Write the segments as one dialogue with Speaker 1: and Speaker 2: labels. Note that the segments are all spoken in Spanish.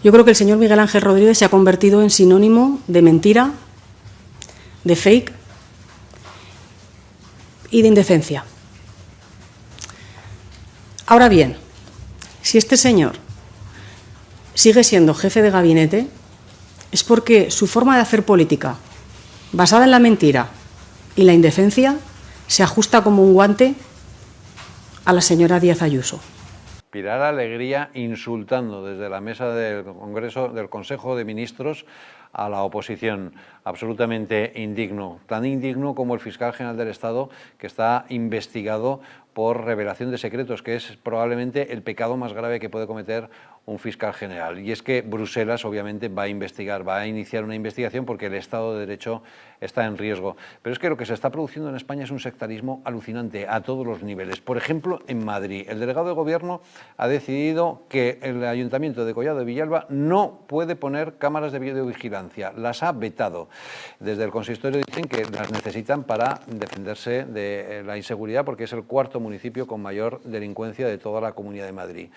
Speaker 1: Yo creo que el señor Miguel Ángel Rodríguez se ha convertido en sinónimo de mentira, de fake y de indecencia. Ahora bien, si este señor sigue siendo jefe de gabinete, es porque su forma de hacer política, basada en la mentira y la indecencia, se ajusta como un guante a la señora Díaz Ayuso.
Speaker 2: Pilar Alegría insultando desde la mesa del Congreso, del Consejo de Ministros, a la oposición. Absolutamente indigno. Tan indigno como el fiscal general del Estado, que está investigado por revelación de secretos, que es probablemente el pecado más grave que puede cometer un fiscal general. Y es que Bruselas obviamente va a investigar, va a iniciar una investigación porque el Estado de Derecho está en riesgo. Pero es que lo que se está produciendo en España es un sectarismo alucinante a todos los niveles. Por ejemplo, en Madrid, el delegado de Gobierno ha decidido que el Ayuntamiento de Collado de Villalba no puede poner cámaras de videovigilancia. Las ha vetado. Desde el consistorio dicen que las necesitan para defenderse de la inseguridad porque es el cuarto municipio con mayor delincuencia de toda la Comunidad de Madrid.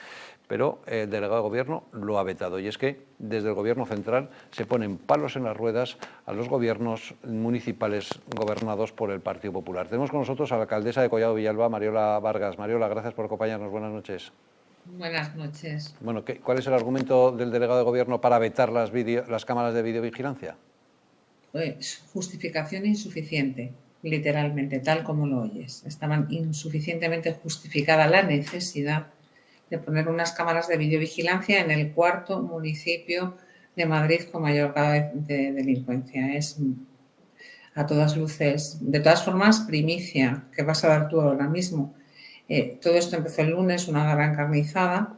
Speaker 2: Pero el delegado de Gobierno lo ha vetado, y es que desde el Gobierno central se ponen palos en las ruedas a los gobiernos municipales gobernados por el Partido Popular. Tenemos con nosotros a la alcaldesa de Collado Villalba, Mariola Vargas. Mariola, gracias por acompañarnos. Buenas noches.
Speaker 3: Buenas noches.
Speaker 2: Bueno, ¿cuál es el argumento del delegado de Gobierno para vetar las cámaras de videovigilancia?
Speaker 3: Pues justificación insuficiente, literalmente, tal como lo oyes. Estaban insuficientemente justificada la necesidad de poner unas cámaras de videovigilancia en el cuarto municipio de Madrid con mayor grado de delincuencia. Es a todas luces, de todas formas, primicia que vas a dar tú ahora mismo. Todo esto empezó el lunes, una gran encarnizada,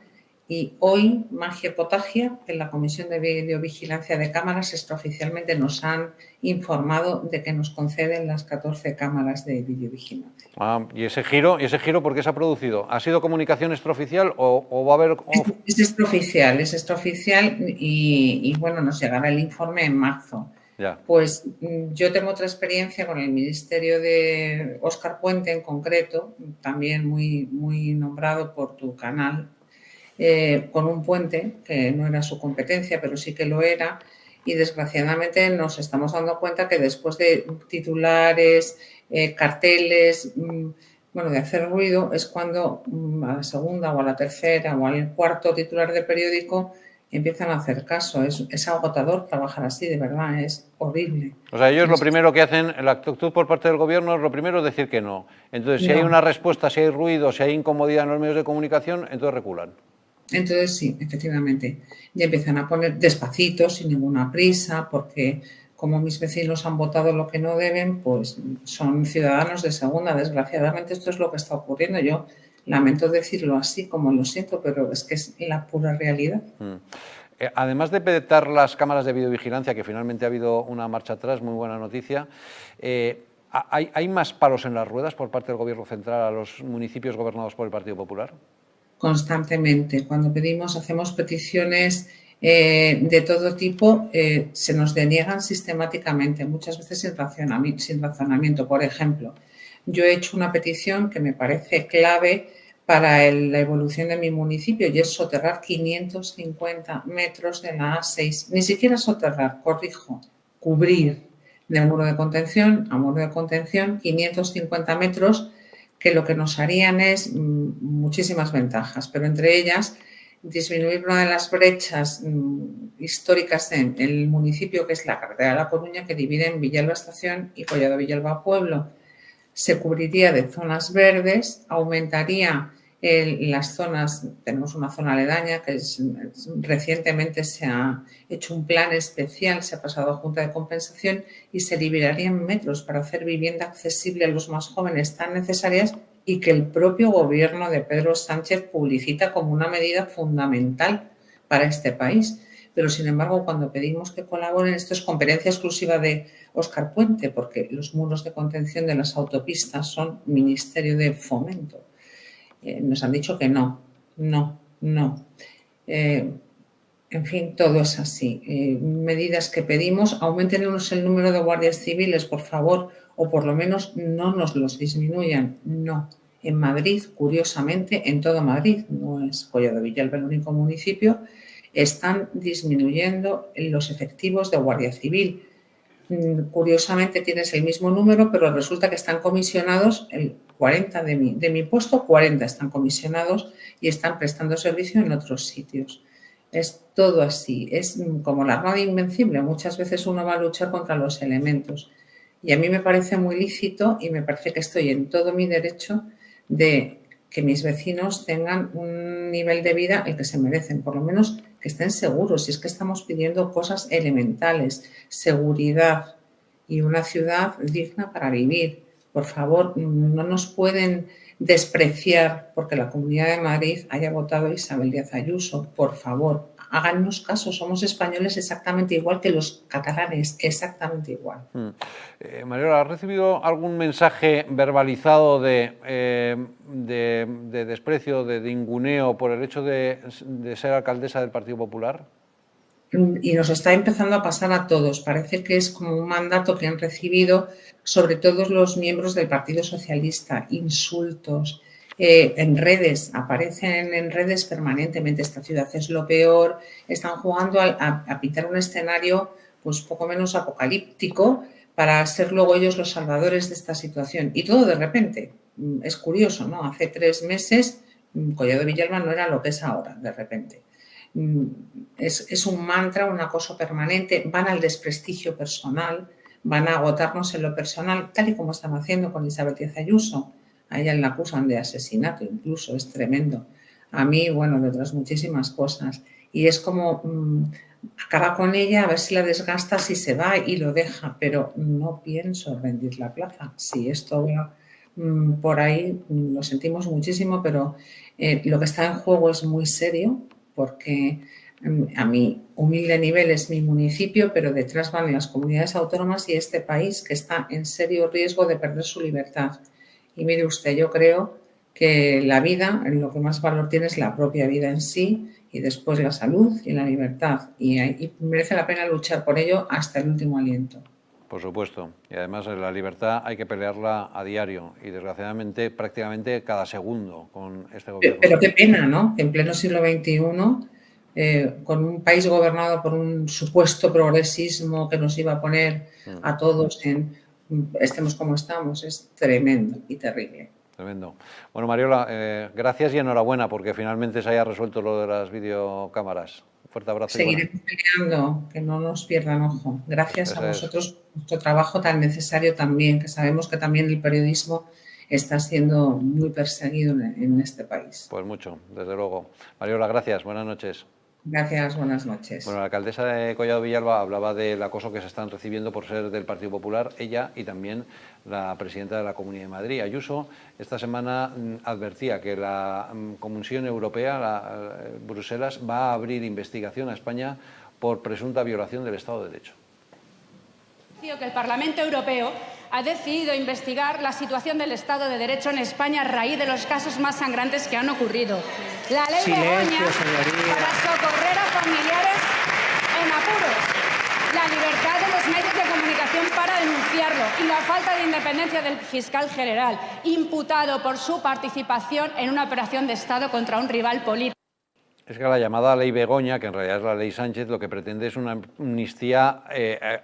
Speaker 3: y hoy, magia potagia, en la Comisión de Videovigilancia de Cámaras extraoficialmente nos han informado de que nos conceden las 14 cámaras de videovigilancia.
Speaker 2: ¿Y ese giro por qué se ha producido? ¿Ha sido comunicación extraoficial o va a haber...?
Speaker 3: Es extraoficial y bueno, nos llegará el informe en marzo.
Speaker 2: Ya.
Speaker 3: Pues yo tengo otra experiencia con el Ministerio de Óscar Puente en concreto, también muy, muy nombrado por tu canal, con un puente que no era su competencia, pero sí que lo era, y desgraciadamente nos estamos dando cuenta que después de titulares, carteles, bueno, de hacer ruido, es cuando a la segunda o a la tercera o al cuarto titular de periódico empiezan a hacer caso. Es agotador trabajar así, de verdad, es horrible.
Speaker 2: O sea, ellos lo primero que hacen, la actitud por parte del Gobierno, lo primero es decir que no. Entonces, si hay una respuesta, si hay ruido, si hay incomodidad en los medios de comunicación, entonces reculan.
Speaker 3: Entonces sí, efectivamente, ya empiezan a poner despacito, sin ninguna prisa, porque como mis vecinos han votado lo que no deben, pues son ciudadanos de segunda. Desgraciadamente esto es lo que está ocurriendo. Yo lamento decirlo así, como lo siento, pero es que es la pura realidad.
Speaker 2: Además de vetar las cámaras de videovigilancia, que finalmente ha habido una marcha atrás, muy buena noticia, ¿hay más palos en las ruedas por parte del Gobierno central a los municipios gobernados por el Partido Popular?
Speaker 3: Constantemente. Cuando hacemos peticiones de todo tipo, se nos deniegan sistemáticamente, muchas veces sin razonamiento. Por ejemplo, yo he hecho una petición que me parece clave para la evolución de mi municipio y es soterrar 550 metros de la A6. Ni siquiera soterrar, corrijo, cubrir de muro de contención a muro de contención 550 metros que lo que nos harían es muchísimas ventajas, pero entre ellas disminuir una de las brechas históricas en el municipio, que es la carretera de La Coruña, que divide en Villalba Estación y Collado Villalba Pueblo. Se cubriría de zonas verdes, aumentaría las zonas, tenemos una zona aledaña que recientemente se ha hecho un plan especial, se ha pasado a Junta de Compensación y se liberarían metros para hacer vivienda accesible a los más jóvenes tan necesarias y que el propio gobierno de Pedro Sánchez publicita como una medida fundamental para este país. Pero, sin embargo, cuando pedimos que colaboren, esto es competencia exclusiva de Óscar Puente, porque los muros de contención de las autopistas son Ministerio de Fomento. Nos han dicho que no. En fin, todo es así. Medidas que pedimos, aumentenos el número de guardias civiles, por favor, o por lo menos no nos los disminuyan. No. En Madrid, curiosamente, en todo Madrid, no es Collado Villalba el único municipio, están disminuyendo los efectivos de Guardia Civil. Curiosamente tienes el mismo número, pero resulta que están comisionados, el 40 de mi puesto, 40 están comisionados y están prestando servicio en otros sitios. Es todo así, es como la Armada Invencible, muchas veces uno va a luchar contra los elementos. Y a mí me parece muy lícito y me parece que estoy en todo mi derecho de que mis vecinos tengan un nivel de vida el que se merecen, por lo menos que estén seguros. Si es que estamos pidiendo cosas elementales, seguridad y una ciudad digna para vivir. Por favor, no nos pueden despreciar porque la Comunidad de Madrid haya votado a Isabel Díaz Ayuso. Por favor, hágannos caso, somos españoles exactamente igual que los catalanes, exactamente igual.
Speaker 2: Mariola, ¿has recibido algún mensaje verbalizado de desprecio, de ninguneo por el hecho de ser alcaldesa del Partido Popular?
Speaker 3: Y nos está empezando a pasar a todos. Parece que es como un mandato que han recibido sobre todos los miembros del Partido Socialista, insultos. En redes, aparecen en redes permanentemente, esta ciudad es lo peor, están jugando a pintar un escenario pues poco menos apocalíptico para ser luego ellos los salvadores de esta situación. Y todo de repente, es curioso, ¿no? Hace 3 meses Collado Villalba no era lo que es ahora, de repente. Es un mantra, un acoso permanente, van al desprestigio personal, van a agotarnos en lo personal, tal y como están haciendo con Isabel Díaz Ayuso. A ella la acusan de asesinato, incluso, es tremendo. A mí, bueno, de otras muchísimas cosas. Y es como acaba con ella, a ver si la desgasta, si se va y lo deja, pero no pienso rendir la plaza. Si esto va por ahí, lo sentimos muchísimo, pero lo que está en juego es muy serio, porque a mi humilde nivel es mi municipio, pero detrás van las comunidades autónomas y este país que está en serio riesgo de perder su libertad. Y mire usted, yo creo que la vida, lo que más valor tiene es la propia vida en sí y después la salud y la libertad. Y merece la pena luchar por ello hasta el último aliento.
Speaker 2: Por supuesto. Y además la libertad hay que pelearla a diario y desgraciadamente prácticamente cada segundo con este gobierno.
Speaker 3: Pero qué pena, ¿no? Que en pleno siglo XXI, con un país gobernado por un supuesto progresismo que nos iba a poner a todos estemos como estamos, es tremendo y terrible.
Speaker 2: Tremendo. Bueno, Mariola, gracias y enhorabuena porque finalmente se haya resuelto lo de las videocámaras. Fuerte abrazo.
Speaker 3: Seguiremos peleando, que no nos pierdan ojo. Gracias a vosotros por vuestro trabajo tan necesario también, que sabemos que también el periodismo está siendo muy perseguido en este país.
Speaker 2: Pues mucho, desde luego. Mariola, gracias. Buenas noches.
Speaker 3: Gracias, buenas noches.
Speaker 2: Bueno, la alcaldesa de Collado Villalba hablaba del acoso que se están recibiendo por ser del Partido Popular, ella y también la presidenta de la Comunidad de Madrid, Ayuso. Esta semana advertía que la Comisión Europea, Bruselas, va a abrir investigación a España por presunta violación del Estado de Derecho.
Speaker 4: Que el Parlamento Europeo ha decidido investigar la situación del Estado de Derecho en España a raíz de los casos más sangrantes que han ocurrido. La ley Begoña para socorrer a familiares en apuros, la libertad de los medios de comunicación para denunciarlo y la falta de independencia del fiscal general, imputado por su participación en una operación de Estado contra un rival político.
Speaker 2: Es que la llamada ley Begoña, que en realidad es la ley Sánchez, lo que pretende es una amnistía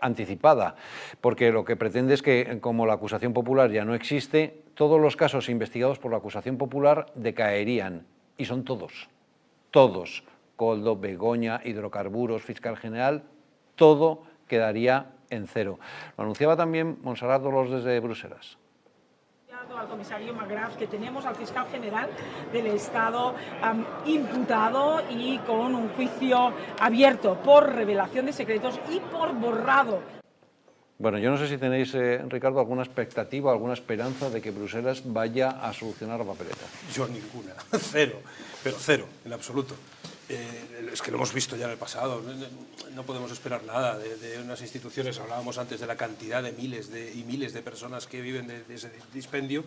Speaker 2: anticipada, porque lo que pretende es que, como la acusación popular ya no existe, todos los casos investigados por la acusación popular decaerían, y son todos, Koldo, Begoña, hidrocarburos, fiscal general, todo quedaría en cero. Lo anunciaba también Montserrat Dolors desde Bruselas.
Speaker 5: Al comisario Magraf, que tenemos al fiscal general del Estado imputado y con un juicio abierto por revelación de secretos y por borrado.
Speaker 2: Bueno, yo no sé si tenéis, Ricardo, alguna expectativa, alguna esperanza de que Bruselas vaya a solucionar la papeleta.
Speaker 6: Yo ninguna, cero, pero cero, en absoluto. Es que lo hemos visto ya en el pasado, no podemos esperar nada de unas instituciones. Hablábamos antes de la cantidad de miles de personas que viven de ese dispendio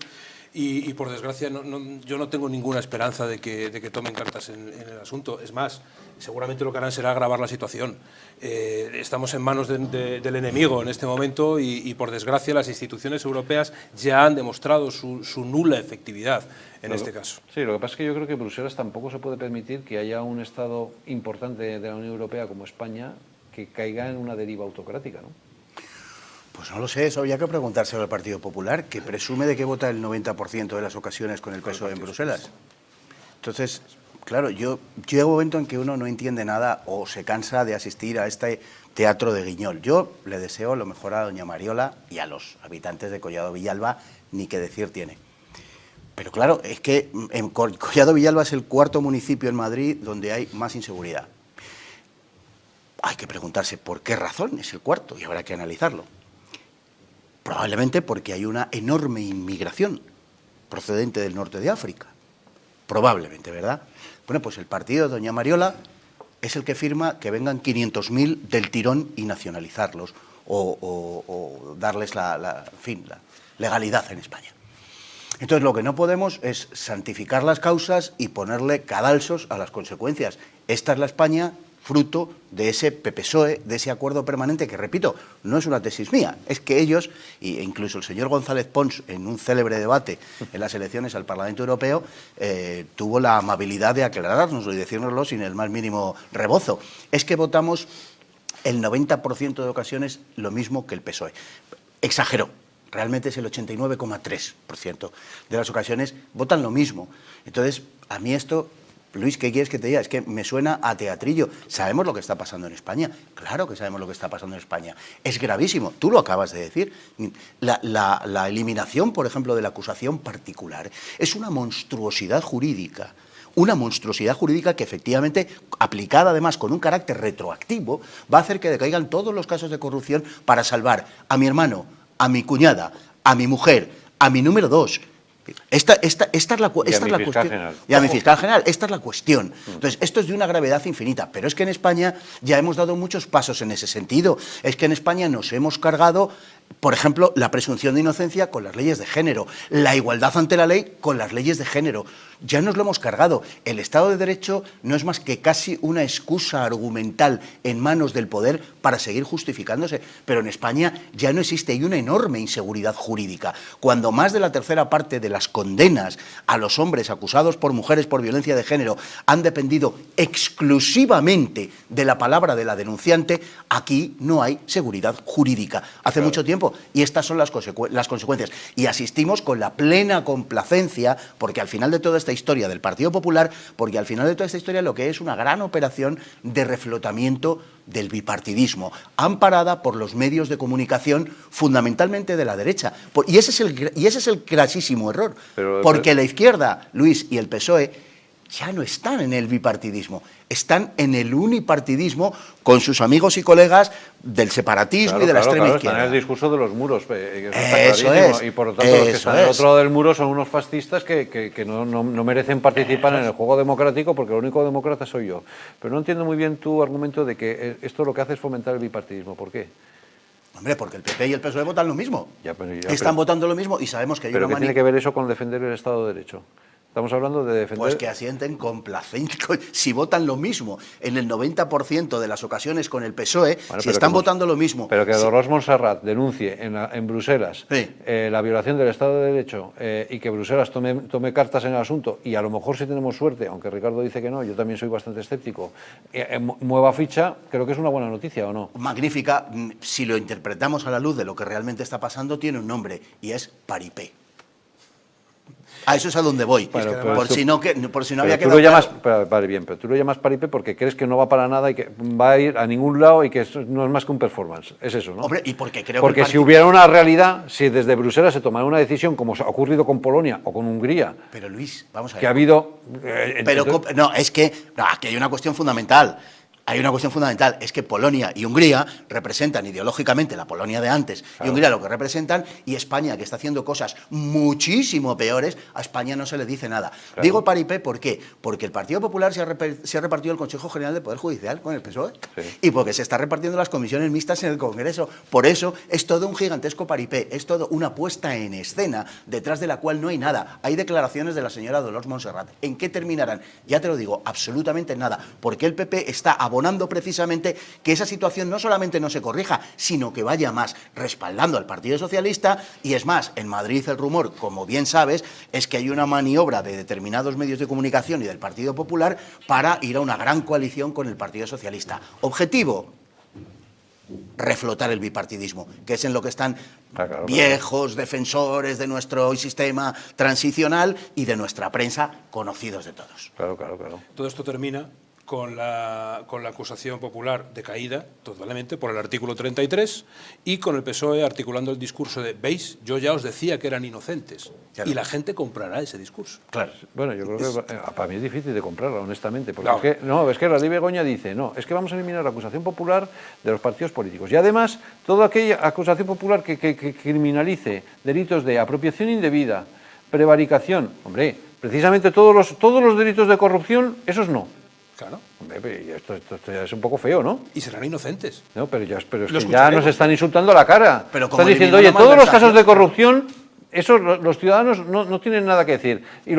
Speaker 6: y por desgracia yo no tengo ninguna esperanza de que tomen cartas en el asunto. Es más, seguramente lo que harán será agravar la situación. Estamos en manos del enemigo en este momento y por desgracia las instituciones europeas ya han demostrado su nula efectividad en este caso.
Speaker 2: Sí, lo que pasa es que yo creo que Bruselas tampoco se puede permitir que haya un Estado Estado importante de la Unión Europea como España que caiga en una deriva autocrática, ¿no?
Speaker 7: Pues no lo sé, eso habría que preguntárselo al Partido Popular, que presume de que vota el 90% de las ocasiones con el PSOE en Bruselas. Entonces, claro, yo llega un momento en que uno no entiende nada o se cansa de asistir a este teatro de guiñol. Yo le deseo lo mejor a doña Mariola y a los habitantes de Collado Villalba, ni qué decir tiene. Pero claro, es que en Collado Villalba es el cuarto municipio en Madrid donde hay más inseguridad. Hay que preguntarse por qué razón es el cuarto y habrá que analizarlo. Probablemente porque hay una enorme inmigración procedente del norte de África. Probablemente, ¿verdad? Bueno, pues el partido de doña Mariola es el que firma que vengan 500.000 del tirón y nacionalizarlos o darles la legalidad en España. Entonces lo que no podemos es santificar las causas y ponerle cadalsos a las consecuencias. Esta es la España fruto de ese PPSOE, de ese acuerdo permanente que, repito, no es una tesis mía, es que ellos, e incluso el señor González Pons, en un célebre debate en las elecciones al Parlamento Europeo, tuvo la amabilidad de aclarárnoslo y decírnoslo sin el más mínimo rebozo. Es que votamos el 90% de ocasiones lo mismo que el PSOE. Exageró. Realmente es el 89,3% de las ocasiones votan lo mismo. Entonces, a mí esto, Luis, ¿qué quieres que te diga? Es que me suena a teatrillo. ¿Sabemos lo que está pasando en España? Claro que sabemos lo que está pasando en España. Es gravísimo, tú lo acabas de decir. La eliminación, por ejemplo, de la acusación particular es una monstruosidad jurídica. Una monstruosidad jurídica que efectivamente, aplicada además con un carácter retroactivo, va a hacer que decaigan todos los casos de corrupción para salvar a mi hermano, a mi cuñada, a mi mujer, a mi número 2. Esta es la cuestión. Y a mi fiscal general. Esta es la cuestión. Entonces, esto es de una gravedad infinita. Pero es que en España ya hemos dado muchos pasos en ese sentido. Es que en España nos hemos cargado, por ejemplo, la presunción de inocencia con las leyes de género, la igualdad ante la ley con las leyes de género. Ya nos lo hemos cargado. El Estado de Derecho no es más que casi una excusa argumental en manos del poder para seguir justificándose. Pero en España ya no existe, hay una enorme inseguridad jurídica. Cuando más de la tercera parte de las condenas a los hombres acusados por mujeres por violencia de género han dependido exclusivamente de la palabra de la denunciante, aquí no hay seguridad jurídica. Hace mucho tiempo. Y estas son las consecuencias. Y asistimos con la plena complacencia, porque al final de toda esta historia del Partido Popular, porque al final de toda esta historia lo que es una gran operación de reflotamiento del bipartidismo, amparada por los medios de comunicación fundamentalmente de la derecha. Y ese es el grasísimo error, porque la izquierda, Luis, y el PSOE ya no están en el bipartidismo, están en el unipartidismo con sus amigos y colegas del separatismo y de la extrema izquierda.
Speaker 2: Están en el discurso de los muros,
Speaker 7: Eso es.
Speaker 2: Y por lo tanto los que están al otro lado del muro son unos fascistas que no merecen participar en el juego democrático porque el único demócrata soy yo. Pero no entiendo muy bien tu argumento de que esto lo que hace es fomentar el bipartidismo. ¿Por qué?
Speaker 7: Hombre, porque el PP y el PSOE votan lo mismo. Están votando lo mismo y sabemos que hay
Speaker 2: una
Speaker 7: manía.
Speaker 2: ¿Pero qué tiene que ver eso con defender el Estado de Derecho? Estamos hablando de defender...
Speaker 7: Pues que asienten complacencia. Si votan lo mismo en el 90% de las ocasiones con el PSOE, bueno, si están votando lo mismo...
Speaker 2: Pero que Dolors Montserrat denuncie en Bruselas la violación del Estado de Derecho y que Bruselas tome cartas en el asunto y a lo mejor si tenemos suerte, aunque Ricardo dice que no, yo también soy bastante escéptico, mueva ficha, creo que es una buena noticia, ¿o no?
Speaker 7: Magnífica. Si lo interpretamos a la luz de lo que realmente está pasando, tiene un nombre y es paripé. A eso es a donde voy, por si no había quedado claro.
Speaker 2: Pero tú lo llamas paripé porque crees que no va para nada y que va a ir a ningún lado y que eso no es más que un performance. Es eso, ¿no?
Speaker 7: Hombre, y porque creo
Speaker 2: porque si hubiera una realidad, si desde Bruselas se tomara una decisión, como ha ocurrido con Polonia o con Hungría...
Speaker 7: Pero Luis, vamos a ver.
Speaker 2: Que ha habido...
Speaker 7: aquí hay una cuestión fundamental. Hay una cuestión fundamental, es que Polonia y Hungría representan ideológicamente la Polonia de antes y Hungría lo que representan, y España, que está haciendo cosas muchísimo peores, a España no se le dice nada. Claro. Digo paripé, ¿por qué? Porque el Partido Popular se ha repartido el Consejo General del Poder Judicial con el PSOE y porque se está repartiendo las comisiones mixtas en el Congreso. Por eso es todo un gigantesco paripé, es todo una puesta en escena detrás de la cual no hay nada. Hay declaraciones de la señora Dolors Montserrat. ¿En qué terminarán? Ya te lo digo, absolutamente nada, porque el PP está abocado abonando precisamente que esa situación no solamente no se corrija, sino que vaya más, respaldando al Partido Socialista. Y es más, en Madrid el rumor, como bien sabes, es que hay una maniobra de determinados medios de comunicación y del Partido Popular para ir a una gran coalición con el Partido Socialista. Objetivo: reflotar el bipartidismo, que es en lo que están viejos defensores de nuestro sistema transicional y de nuestra prensa, conocidos de todos.
Speaker 2: Claro.
Speaker 6: Todo esto termina con la acusación popular decaída totalmente por el artículo 33 y con el PSOE articulando el discurso de «veis, yo ya os decía que eran inocentes». Claro. Y la gente comprará ese discurso.
Speaker 7: Claro.
Speaker 2: Bueno, yo creo que para mí es difícil de comprarla, honestamente, porque es que la ley Begoña dice, es que vamos a eliminar la acusación popular de los partidos políticos. Y además, toda aquella acusación popular que criminalice delitos de apropiación indebida, prevaricación, hombre, precisamente todos los delitos de corrupción, esos no.
Speaker 6: Claro.
Speaker 2: Hombre, esto ya es un poco feo, ¿no?
Speaker 6: Y serán inocentes.
Speaker 2: No, pero es que ya nos están insultando a la cara.
Speaker 7: Pero
Speaker 2: están diciendo, oye, todos los casos de corrupción, eso los ciudadanos no tienen nada que decir. Y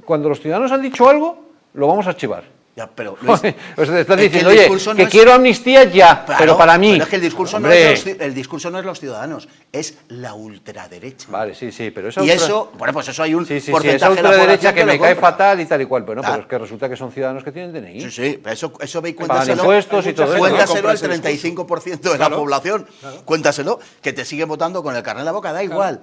Speaker 2: cuando los ciudadanos han dicho algo, lo vamos a archivar.
Speaker 7: Ya, pero Luis,
Speaker 2: o sea, están diciendo, oye, que quiero amnistía ya,
Speaker 7: claro,
Speaker 2: pero para mí.
Speaker 7: Pero es que el discurso no es los ciudadanos, es la ultraderecha.
Speaker 2: Vale, sí, pero
Speaker 7: eso... Y eso, bueno, pues eso hay un porcentaje
Speaker 2: esa ultraderecha que me cae fatal y tal y cual, pero
Speaker 7: claro.
Speaker 2: Pero es que resulta que son ciudadanos que tienen DNI.
Speaker 7: Sí, eso ve y
Speaker 2: cuéntaselo. Impuestos y todo
Speaker 7: cuéntaselo al 35% de la población. Claro. Cuéntaselo, que te sigue votando con el carné en la boca, da igual.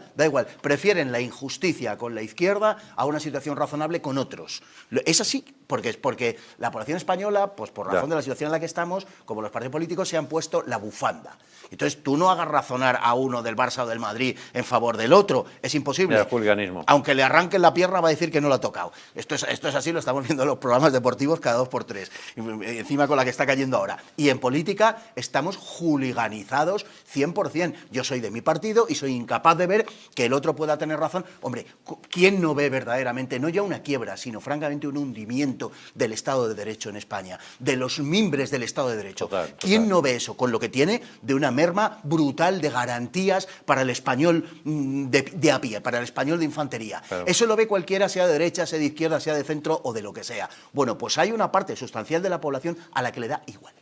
Speaker 7: Prefieren la injusticia con la izquierda a una situación razonable con otros. Es así, porque la población española, pues por razón de la situación en la que estamos, como los partidos políticos se han puesto la bufanda. Entonces tú no hagas razonar a uno del Barça o del Madrid en favor del otro, es imposible.
Speaker 2: El hooliganismo.
Speaker 7: Aunque le arranquen la pierna va a decir que no lo ha tocado. Esto es así, lo estamos viendo en los programas deportivos cada 2x3, encima con la que está cayendo ahora. Y en política estamos hooliganizados 100%. Yo soy de mi partido y soy incapaz de ver que el otro pueda tener razón. Hombre, ¿quién no ve verdaderamente, no ya una quiebra, sino francamente un hundimiento del Estado de Derecho en España, de los mimbres del Estado de Derecho? Total. ¿Quién no ve eso con lo que tiene de una merma brutal de garantías para el español de a pie, para el español de infantería? Claro. Eso lo ve cualquiera, sea de derecha, sea de izquierda, sea de centro o de lo que sea. Bueno, pues hay una parte sustancial de la población a la que le da igual.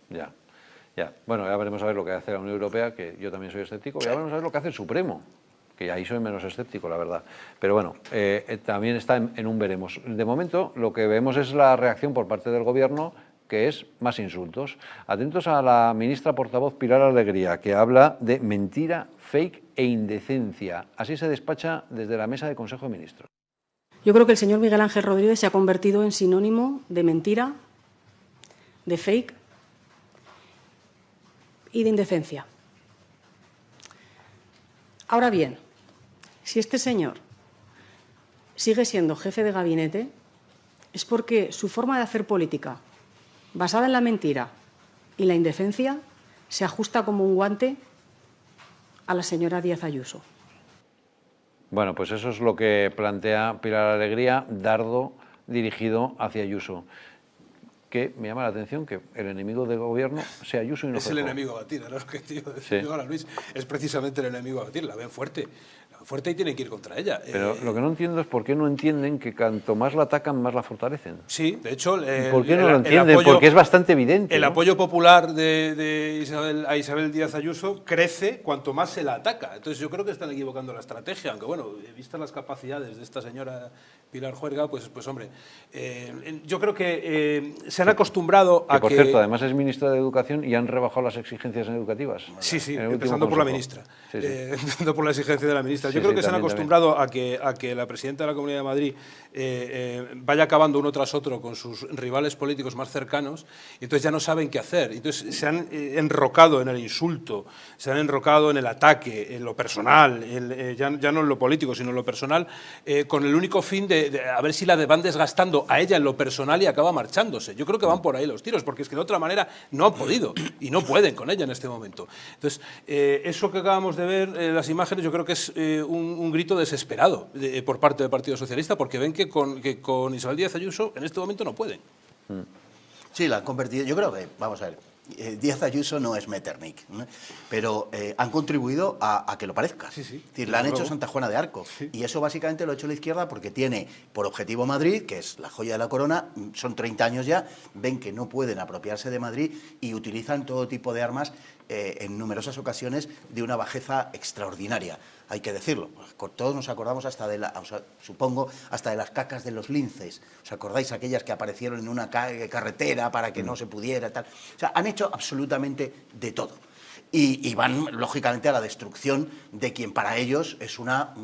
Speaker 2: Ya. Bueno, ya veremos a ver lo que hace la Unión Europea, que yo también soy escéptico, y ya veremos a ver lo que hace el Supremo, que ahí soy menos escéptico, la verdad. Pero bueno, también está en un veremos. De momento, lo que vemos es la reacción por parte del Gobierno, que es más insultos. Atentos a la ministra portavoz Pilar Alegría, que habla de mentira, fake e indecencia. Así se despacha desde la mesa de Consejo de Ministros.
Speaker 1: Yo creo que el señor Miguel Ángel Rodríguez se ha convertido en sinónimo de mentira, de fake y de indecencia. Ahora bien, si este señor sigue siendo jefe de gabinete, es porque su forma de hacer política, basada en la mentira y la indecencia, se ajusta como un guante a la señora Díaz Ayuso.
Speaker 2: Bueno, pues eso es lo que plantea Pilar Alegría, dardo dirigido hacia Ayuso. Que me llama la atención que el enemigo del gobierno sea Ayuso y no
Speaker 6: es el enemigo a batir, ¿no? Lo que te iba a decir ahora, Luis, es precisamente el enemigo a batir, la ven fuerte y tienen que ir contra ella.
Speaker 2: Pero lo que no entiendo es por qué no entienden que cuanto más la atacan, más la fortalecen.
Speaker 6: Sí, de hecho...
Speaker 2: ¿Por qué no lo entienden? Porque es bastante evidente.
Speaker 6: El apoyo popular de Isabel Díaz Ayuso crece cuanto más se la ataca. Entonces yo creo que están equivocando la estrategia, aunque bueno, vistas las capacidades de esta señora Pilar Juerga, pues hombre, yo creo que se han acostumbrado a que...
Speaker 2: Por cierto, además es ministra de Educación y han rebajado las exigencias educativas.
Speaker 6: Sí, empezando por la ministra. Empezando por la exigencia de la ministra. Yo creo que se han acostumbrado a que la presidenta de la Comunidad de Madrid vaya acabando uno tras otro con sus rivales políticos más cercanos y entonces ya no saben qué hacer. Entonces se han enrocado en el insulto, se han enrocado en el ataque, en lo personal, ya no en lo político, sino en lo personal, con el único fin de a ver si la van desgastando a ella en lo personal y acaba marchándose. Yo creo que van por ahí los tiros, porque es que de otra manera no han podido y no pueden con ella en este momento. Entonces, eso que acabamos de ver, las imágenes, yo creo que es un grito desesperado por parte del Partido Socialista, porque ven que con Isabel Díaz Ayuso en este momento no pueden.
Speaker 7: Sí, la han convertido, yo creo que, vamos a ver, Díaz Ayuso no es Metternich, ¿no? Pero han contribuido a que lo parezca.
Speaker 6: Sí, sí.
Speaker 7: Es decir, la han hecho Santa Juana de Arco.
Speaker 6: Sí.
Speaker 7: Y eso básicamente lo ha hecho la izquierda porque tiene por objetivo Madrid, que es la joya de la corona, son 30 años ya, ven que no pueden apropiarse de Madrid y utilizan todo tipo de armas en numerosas ocasiones de una bajeza extraordinaria. Hay que decirlo, todos nos acordamos supongo, hasta de las cacas de los linces. ¿Os acordáis aquellas que aparecieron en una carretera para que no se pudiera, tal? O sea, han hecho absolutamente de todo. Y van, lógicamente, a la destrucción de quien para ellos es una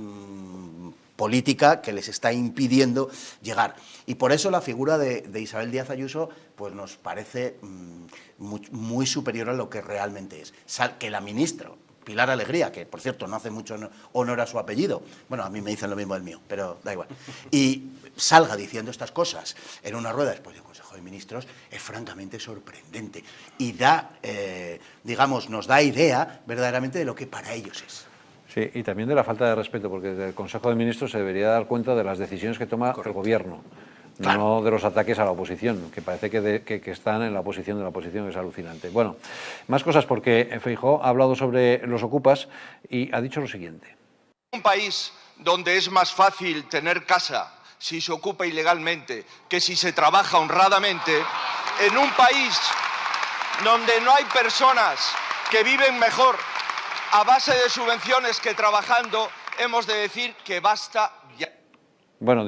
Speaker 7: política que les está impidiendo llegar. Y por eso la figura de Isabel Díaz Ayuso pues nos parece muy superior a lo que realmente es. Que la ministra Pilar Alegría, que por cierto no hace mucho honor a su apellido, bueno, a mí me dicen lo mismo del mío, pero da igual, y salga diciendo estas cosas en una rueda después del Consejo de Ministros, es francamente sorprendente y da, digamos, nos da idea verdaderamente de lo que para ellos es.
Speaker 2: Sí, y también de la falta de respeto, porque desde el Consejo de Ministros se debería dar cuenta de las decisiones que toma el Gobierno, claro, no de los ataques a la oposición, que parece que están en la oposición de la oposición, que es alucinante. Bueno, más cosas, porque Feijóo ha hablado sobre los ocupas y ha dicho lo siguiente.
Speaker 8: Un país donde es más fácil tener casa si se ocupa ilegalmente que si se trabaja honradamente, en un país donde no hay personas que viven mejor a base de subvenciones que trabajando, hemos de decir que basta ya.
Speaker 2: Bueno,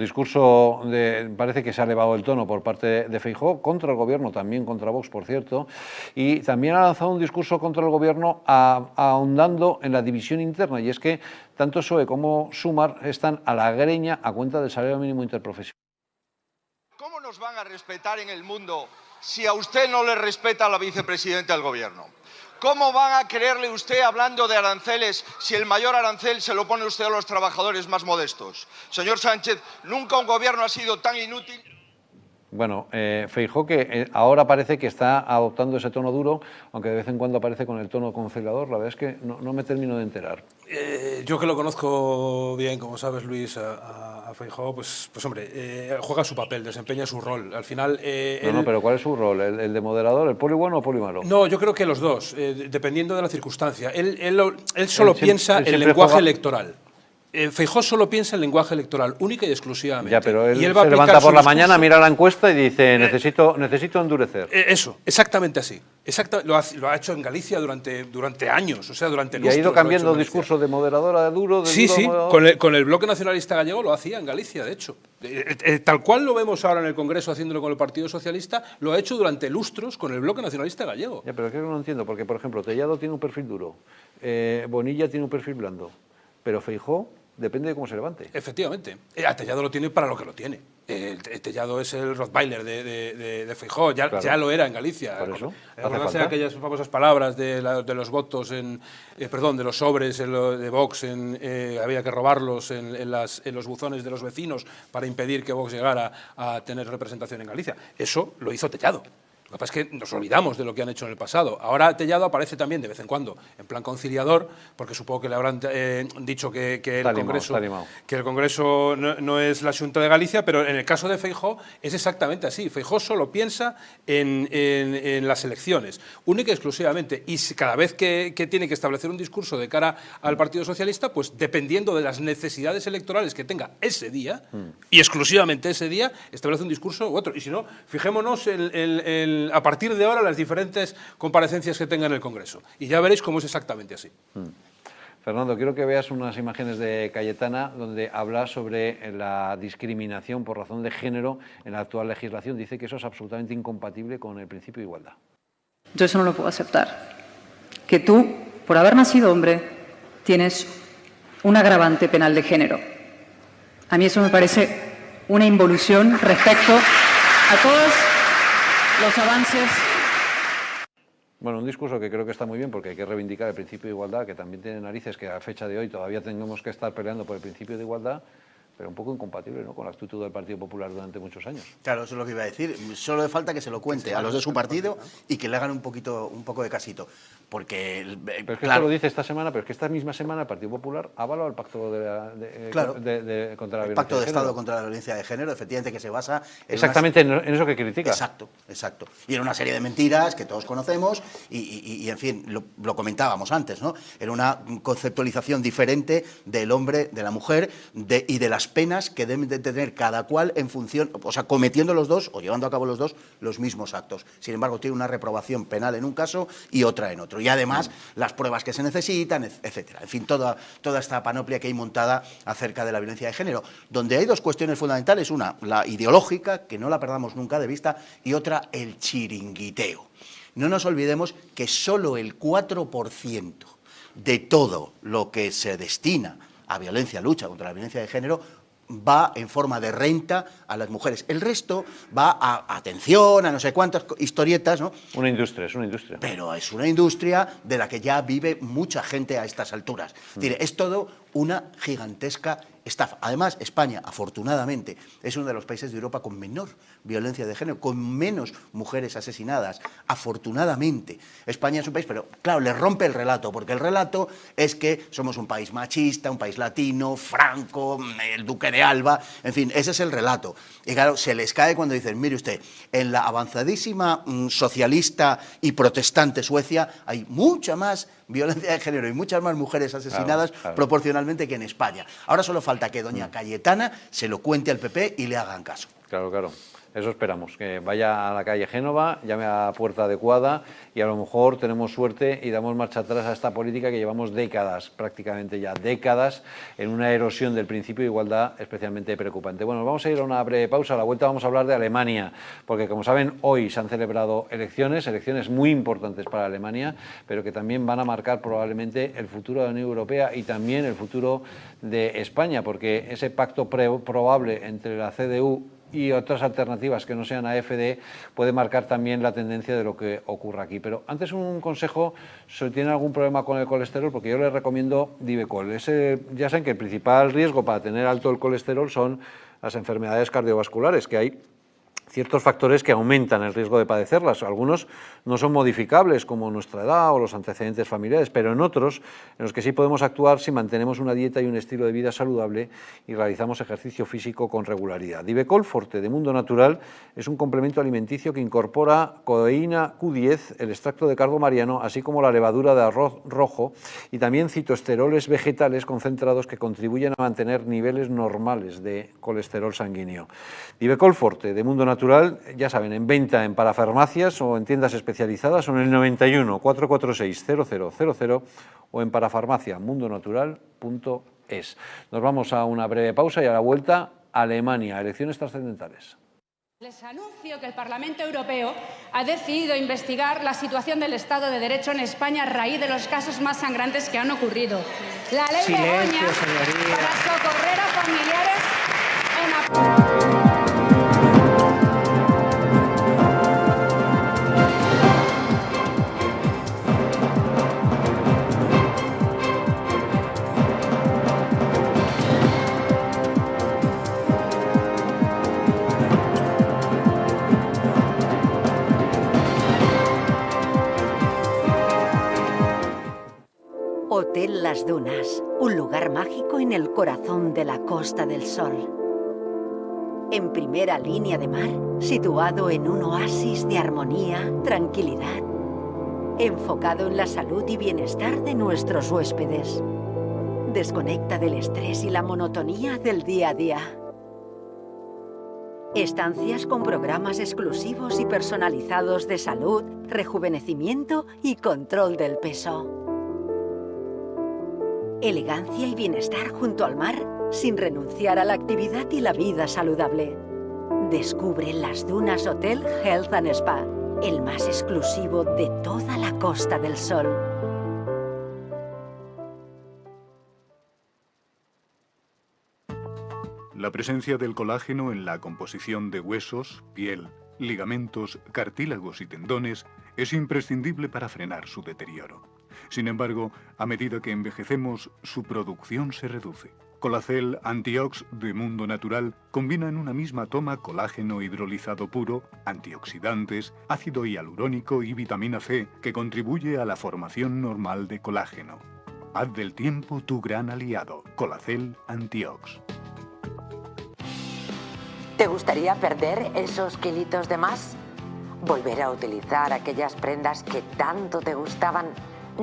Speaker 2: parece que se ha elevado el tono por parte de Feijóo, contra el Gobierno, también contra Vox, por cierto, y también ha lanzado un discurso contra el Gobierno ahondando en la división interna, y es que tanto PSOE como Sumar están a la greña a cuenta del salario mínimo interprofesional.
Speaker 8: ¿Cómo nos van a respetar en el mundo si a usted no le respeta la vicepresidenta del Gobierno? ¿Cómo van a creerle usted hablando de aranceles si el mayor arancel se lo pone usted a los trabajadores más modestos? Señor Sánchez, nunca un gobierno ha sido tan inútil.
Speaker 2: Bueno, Feijóo que ahora parece que está adoptando ese tono duro, aunque de vez en cuando aparece con el tono conciliador, la verdad es que no me termino de enterar.
Speaker 6: Yo que lo conozco bien, como sabes, Luis, a Feijóo, pues hombre, juega su papel, desempeña su rol. Al final...
Speaker 2: No, pero ¿cuál es su rol? ¿El de moderador, el poli bueno o poli malo?
Speaker 6: No, yo creo que los dos, dependiendo de la circunstancia. Él solo piensa en el lenguaje electoral. Feijóo solo piensa en lenguaje electoral, única y exclusivamente.
Speaker 2: Ya, pero él
Speaker 6: se
Speaker 2: levanta por la mañana, mira la encuesta y dice, necesito endurecer.
Speaker 6: Eso, exactamente así. Lo ha hecho en Galicia durante años, o sea, durante lustros.
Speaker 2: Y ha ido cambiando discurso de moderador a duro,
Speaker 6: sí,
Speaker 2: duro
Speaker 6: sí,
Speaker 2: a moderador.
Speaker 6: con el Bloque Nacionalista Gallego lo hacía en Galicia, de hecho. Tal cual lo vemos ahora en el Congreso haciéndolo con el Partido Socialista, lo ha hecho durante lustros con el Bloque Nacionalista Gallego.
Speaker 2: Ya, pero es que no entiendo, porque, por ejemplo, Tellado tiene un perfil duro, Bonilla tiene un perfil blando, pero Feijóo depende de cómo se levante.
Speaker 6: Efectivamente. A Tellado lo tiene para lo que lo tiene. Tellado es el Rottweiler de Feijóo, ya, claro, ya lo era en Galicia.
Speaker 2: Por eso.
Speaker 6: Recordarse aquellas famosas palabras de los votos, de los sobres de Vox, había que robarlos en los buzones de los vecinos para impedir que Vox llegara a tener representación en Galicia. Eso lo hizo Tellado. Lo que pasa es que nos olvidamos de lo que han hecho en el pasado. Ahora Tellado aparece también de vez en cuando en plan conciliador, porque supongo que le habrán dicho que el Congreso no es la Xunta de Galicia, pero en el caso de Feijóo es exactamente así. Feijóo solo piensa en las elecciones, única y exclusivamente. Y cada vez que tiene que establecer un discurso de cara al Partido Socialista, pues dependiendo de las necesidades electorales que tenga ese día, y exclusivamente ese día, establece un discurso u otro. Y si no, fijémonos a partir de ahora las diferentes comparecencias que tenga en el Congreso. Y ya veréis cómo es exactamente así.
Speaker 2: Fernando, quiero que veas unas imágenes de Cayetana donde habla sobre la discriminación por razón de género en la actual legislación. Dice que eso es absolutamente incompatible con el principio de igualdad.
Speaker 9: Yo eso no lo puedo aceptar. Que tú, por haber nacido hombre, tienes un agravante penal de género. A mí eso me parece una involución respecto a todos los avances.
Speaker 2: Bueno, un discurso que creo que está muy bien porque hay que reivindicar el principio de igualdad, que también tiene narices que a fecha de hoy todavía tenemos que estar peleando por el principio de igualdad, pero un poco incompatible, ¿no?, con la actitud del Partido Popular durante muchos años.
Speaker 7: Claro, eso es lo que iba a decir. Solo le falta que se lo cuente a los de su partido y que le hagan un poco de casito. Porque,
Speaker 2: pero es que esto lo dice esta semana, pero es que esta misma semana el Partido Popular ha avalado el pacto contra la violencia
Speaker 7: el pacto de
Speaker 2: género.
Speaker 7: Estado contra la violencia de género, efectivamente, que se basa en
Speaker 2: exactamente en eso que critica.
Speaker 7: Exacto. Y en una serie de mentiras que todos conocemos y en fin, lo comentábamos antes, ¿no? Era una conceptualización diferente del hombre, de la mujer y de las penas que deben de tener cada cual en función, o sea, cometiendo los dos o llevando a cabo los dos los mismos actos. Sin embargo, tiene una reprobación penal en un caso y otra en otro. Y además, las pruebas que se necesitan, etcétera. En fin, toda esta panoplia que hay montada acerca de la violencia de género, donde hay dos cuestiones fundamentales. Una, la ideológica, que no la perdamos nunca de vista, y otra, el chiringuiteo. No nos olvidemos que solo el 4% de todo lo que se destina a lucha contra la violencia de género va en forma de renta a las mujeres. El resto va a atención, a no sé cuántas historietas, ¿no?
Speaker 2: Es una industria.
Speaker 7: Pero es una industria de la que ya vive mucha gente a estas alturas. Es decir, es todo una gigantesca estafa. Además, España, afortunadamente, es uno de los países de Europa con menor violencia de género, con menos mujeres asesinadas. Afortunadamente, España es un país, pero claro, le rompe el relato, porque el relato es que somos un país machista, un país latino, Franco, el duque de Alba, en fin, ese es el relato. Y claro, se les cae cuando dicen, mire usted, en la avanzadísima socialista y protestante Suecia hay mucha más violencia de género y muchas más mujeres asesinadas proporcionalmente que en España. Ahora solo falta que doña Cayetana se lo cuente al PP y le hagan caso.
Speaker 2: Claro. Eso esperamos, que vaya a la calle Génova, llame a la puerta adecuada y a lo mejor tenemos suerte y damos marcha atrás a esta política que llevamos décadas, prácticamente ya décadas, en una erosión del principio de igualdad especialmente preocupante. Bueno, vamos a ir a una breve pausa, a la vuelta vamos a hablar de Alemania, porque como saben, hoy se han celebrado elecciones muy importantes para Alemania, pero que también van a marcar probablemente el futuro de la Unión Europea y también el futuro de España, porque ese pacto probable entre la CDU y otras alternativas que no sean AfD puede marcar también la tendencia de lo que ocurra aquí. Pero antes un consejo, si tienen algún problema con el colesterol, porque yo les recomiendo Divecol. Ya saben que el principal riesgo para tener alto el colesterol son las enfermedades cardiovasculares, que hay ciertos factores que aumentan el riesgo de padecerlas. Algunos no son modificables, como nuestra edad o los antecedentes familiares, pero en otros, en los que sí podemos actuar si mantenemos una dieta y un estilo de vida saludable y realizamos ejercicio físico con regularidad. Divecol Forte de Mundo Natural es un complemento alimenticio que incorpora codeína Q10, el extracto de cardo mariano, así como la levadura de arroz rojo y también citoesteroles vegetales concentrados que contribuyen a mantener niveles normales de colesterol sanguíneo. Divecol Forte de Mundo Natural, ya saben, en venta en parafarmacias o en tiendas especializadas, son el 91 446 0000 o en parafarmaciamundonatural.es. Nos vamos a una breve pausa y a la vuelta, Alemania, elecciones trascendentales.
Speaker 4: Les anuncio que el Parlamento Europeo ha decidido investigar la situación del Estado de Derecho en España a raíz de los casos más sangrantes que han ocurrido. La ley Begoña para socorrer a familiares en
Speaker 10: Hotel Las Dunas, un lugar mágico en el corazón de la Costa del Sol. En primera línea de mar, situado en un oasis de armonía, tranquilidad, enfocado en la salud y bienestar de nuestros huéspedes. Desconecta del estrés y la monotonía del día a día. Estancias con programas exclusivos y personalizados de salud, rejuvenecimiento y control del peso. Elegancia y bienestar junto al mar, sin renunciar a la actividad y la vida saludable. Descubre Las Dunas Hotel Health and Spa, el más exclusivo de toda la Costa del Sol.
Speaker 11: La presencia del colágeno en la composición de huesos, piel, ligamentos, cartílagos y tendones es imprescindible para frenar su deterioro. Sin embargo, a medida que envejecemos, su producción se reduce. Colacel Antiox de Mundo Natural combina en una misma toma colágeno hidrolizado puro, antioxidantes, ácido hialurónico y vitamina C que contribuye a la formación normal de colágeno. Haz del tiempo tu gran aliado. Colacel Antiox.
Speaker 12: ¿Te gustaría perder esos kilitos de más? ¿Volver a utilizar aquellas prendas que tanto te gustaban?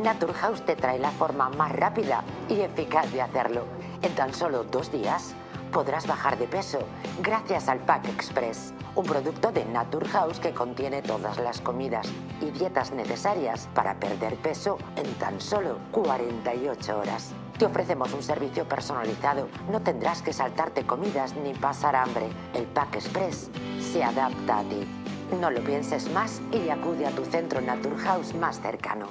Speaker 12: Naturhaus te trae la forma más rápida y eficaz de hacerlo. En tan solo 2 días podrás bajar de peso gracias al Pack Express, un producto de Naturhaus que contiene todas las comidas y dietas necesarias para perder peso en tan solo 48 horas. Te ofrecemos un servicio personalizado, no tendrás que saltarte comidas ni pasar hambre. El Pack Express se adapta a ti. No lo pienses más y acude a tu centro Naturhaus más cercano.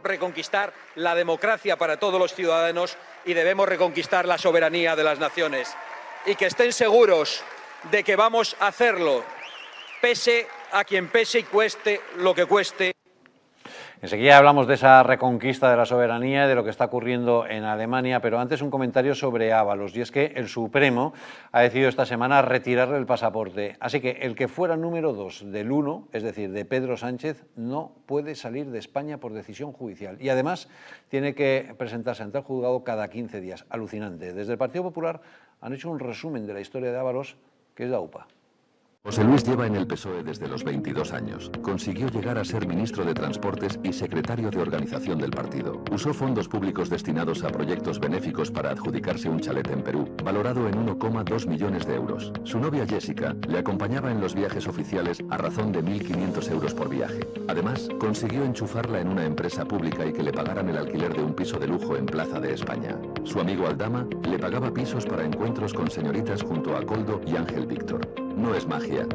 Speaker 13: Reconquistar la democracia para todos los ciudadanos y debemos reconquistar la soberanía de las naciones. Y que estén seguros de que vamos a hacerlo, pese a quien pese y cueste lo que cueste.
Speaker 2: Enseguida hablamos de esa reconquista de la soberanía y de lo que está ocurriendo en Alemania, pero antes un comentario sobre Ábalos, y es que el Supremo ha decidido esta semana retirarle el pasaporte, así que el que fuera número 2 del 1, es decir, de Pedro Sánchez, no puede salir de España por decisión judicial y además tiene que presentarse ante el juzgado cada 15 días. Alucinante. Desde el Partido Popular han hecho un resumen de la historia de Ábalos, que es la UPA.
Speaker 14: José Luis lleva en el PSOE desde los 22 años. Consiguió llegar a ser ministro de Transportes y secretario de organización del partido. Usó fondos públicos destinados a proyectos benéficos para adjudicarse un chalet en Perú, valorado en 1,2 millones de euros. Su novia Jessica le acompañaba en los viajes oficiales a razón de 1.500 euros por viaje. Además, consiguió enchufarla en una empresa pública y que le pagaran el alquiler de un piso de lujo en Plaza de España. Su amigo Aldama le pagaba pisos para encuentros con señoritas junto a Koldo y Ángel Víctor. No es magia,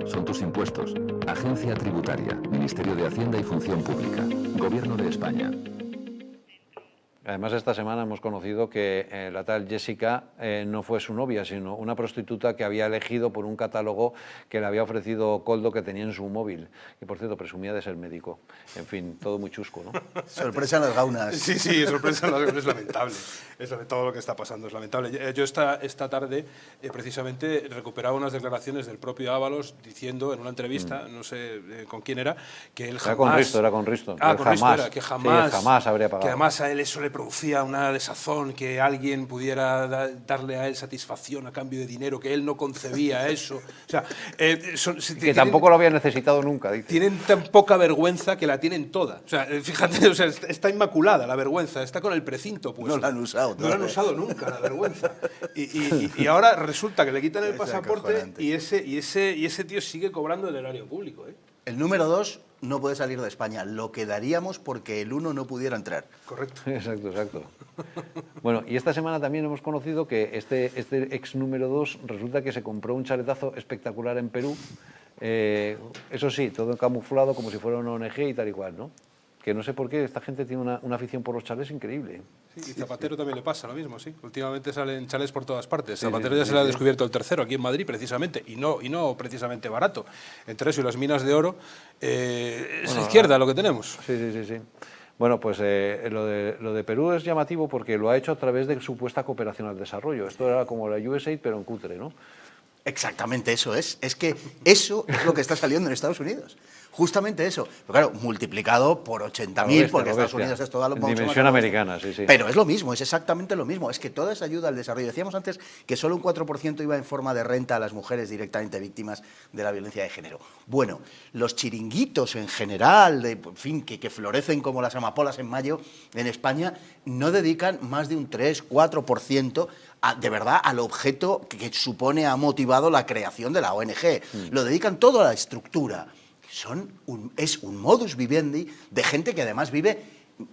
Speaker 14: son tus impuestos. Agencia Tributaria, Ministerio de Hacienda y Función Pública, Gobierno de España.
Speaker 2: Además, esta semana hemos conocido que la tal Jessica no fue su novia, sino una prostituta que había elegido por un catálogo que le había ofrecido Koldo, que tenía en su móvil. Y, por cierto, presumía de ser médico. En fin, todo muy chusco, ¿no?
Speaker 7: Sorpresa en las gaunas.
Speaker 6: Sí, sorpresa en las gaunas. Es lamentable. Todo lo que está pasando es lamentable. Yo esta tarde, precisamente, recuperaba unas declaraciones del propio Ábalos diciendo en una entrevista, no sé con quién era, que él jamás...
Speaker 2: Era con Risto.
Speaker 6: Que jamás
Speaker 2: habría pagado.
Speaker 6: Que además a él eso le producía una desazón, que alguien pudiera darle a él satisfacción a cambio de dinero, que él no concebía eso. O sea,
Speaker 2: que tampoco lo había necesitado nunca, dice.
Speaker 6: Tienen tan poca vergüenza que la tienen toda. O sea, fíjate, o sea, está inmaculada la vergüenza, está con el precinto puesto.
Speaker 7: No la han usado.
Speaker 6: No la han usado nunca, la vergüenza. Y ahora resulta que le quitan el pasaporte y ese tío sigue cobrando el erario público, ¿eh?
Speaker 7: El número 2 no puede salir de España. Lo quedaríamos porque el 1 no pudiera entrar.
Speaker 6: Correcto.
Speaker 2: Exacto. Bueno, y esta semana también hemos conocido que este ex número 2 resulta que se compró un chaletazo espectacular en Perú. Eso sí, todo camuflado como si fuera una ONG y tal y cual, ¿no? Que no sé por qué esta gente tiene una afición por los chalés increíble.
Speaker 6: Sí, y Zapatero también le pasa lo mismo, sí. Últimamente salen chalés por todas partes. Zapatero ya se le ha descubierto el tercero aquí en Madrid, precisamente, y no precisamente barato. Entre eso y las minas de oro, es la izquierda lo que tenemos.
Speaker 2: Sí. Bueno, pues lo de Perú es llamativo porque lo ha hecho a través de supuesta cooperación al desarrollo. Esto era como la USAID, pero en cutre, ¿no?
Speaker 7: Exactamente eso es. Es que eso es lo que está saliendo en Estados Unidos. Justamente eso. Pero claro, multiplicado por 80.000, porque Estados Unidos es toda
Speaker 2: la dimensión americana, sí.
Speaker 7: Pero es lo mismo, es exactamente lo mismo. Es que toda esa ayuda al desarrollo. Decíamos antes que solo un 4% iba en forma de renta a las mujeres directamente víctimas de la violencia de género. Bueno, los chiringuitos en general, en fin, que florecen como las amapolas en mayo en España, no dedican más de un 3-4% de verdad al objeto que supone, ha motivado la creación de la ONG. Lo dedican todo a la estructura. Es un modus vivendi de gente que además vive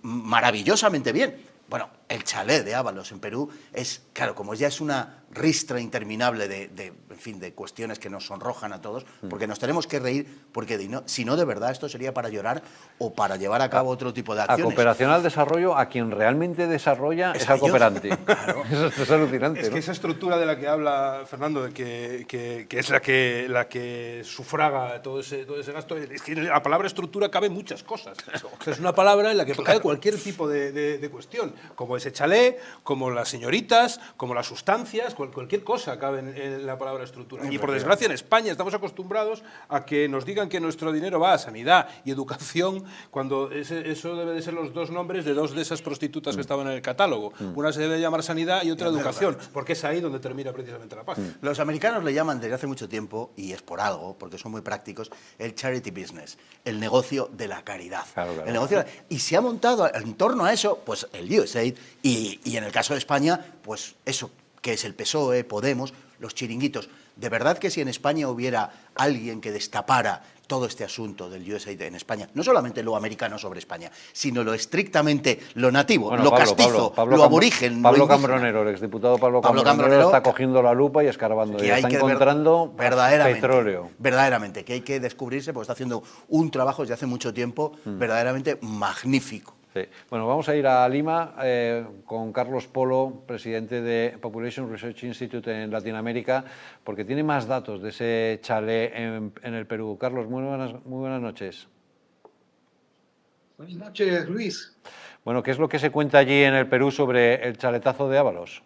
Speaker 7: maravillosamente bien. Bueno, el chalet de Ábalos en Perú es, claro, como ya es una ristra interminable en en fin, de cuestiones que nos sonrojan a todos, porque nos tenemos que reír, porque si no, de verdad, esto sería para llorar o para llevar a cabo otro tipo de acciones.
Speaker 2: A cooperación al desarrollo, a quien realmente desarrolla es al cooperante. Claro. Eso es alucinante.
Speaker 6: Es que esa estructura de la que habla Fernando, de que es la que sufraga todo ese gasto, es que la palabra estructura cabe muchas cosas. O sea, es una palabra en la que cabe cualquier tipo de cuestión, como ese chalet, como las señoritas, como las sustancias, cualquier cosa cabe en la palabra estructura. Y por desgracia en España estamos acostumbrados a que nos digan que nuestro dinero va a sanidad y educación, cuando eso debe de ser los dos nombres de dos de esas prostitutas que estaban en el catálogo. Una se debe llamar sanidad y otra educación, porque es ahí donde termina precisamente la paz.
Speaker 7: Los americanos le llaman desde hace mucho tiempo, y es por algo, porque son muy prácticos, el charity business, el negocio de la caridad. Claro. El negocio y se ha montado en torno a eso, pues el USAID, y en el caso de España, pues eso, que es el PSOE, Podemos, los chiringuitos. De verdad que si en España hubiera alguien que destapara todo este asunto del USAID en España, no solamente lo americano sobre España, sino lo estrictamente lo nativo, lo castizo, lo aborigen,
Speaker 2: Pablo Cambronero, el exdiputado Pablo Cambronero está cogiendo la lupa y escarbando, y está encontrando petróleo.
Speaker 7: Verdaderamente, que hay que descubrirse, porque está haciendo un trabajo desde hace mucho tiempo verdaderamente magnífico.
Speaker 2: Sí. Bueno, vamos a ir a Lima con Carlos Polo, presidente de Population Research Institute en Latinoamérica, porque tiene más datos de ese chalet en el Perú. Carlos, muy buenas noches.
Speaker 15: Buenas noches, Luis.
Speaker 2: Bueno, ¿qué es lo que se cuenta allí en el Perú sobre el chaletazo de Ábalos?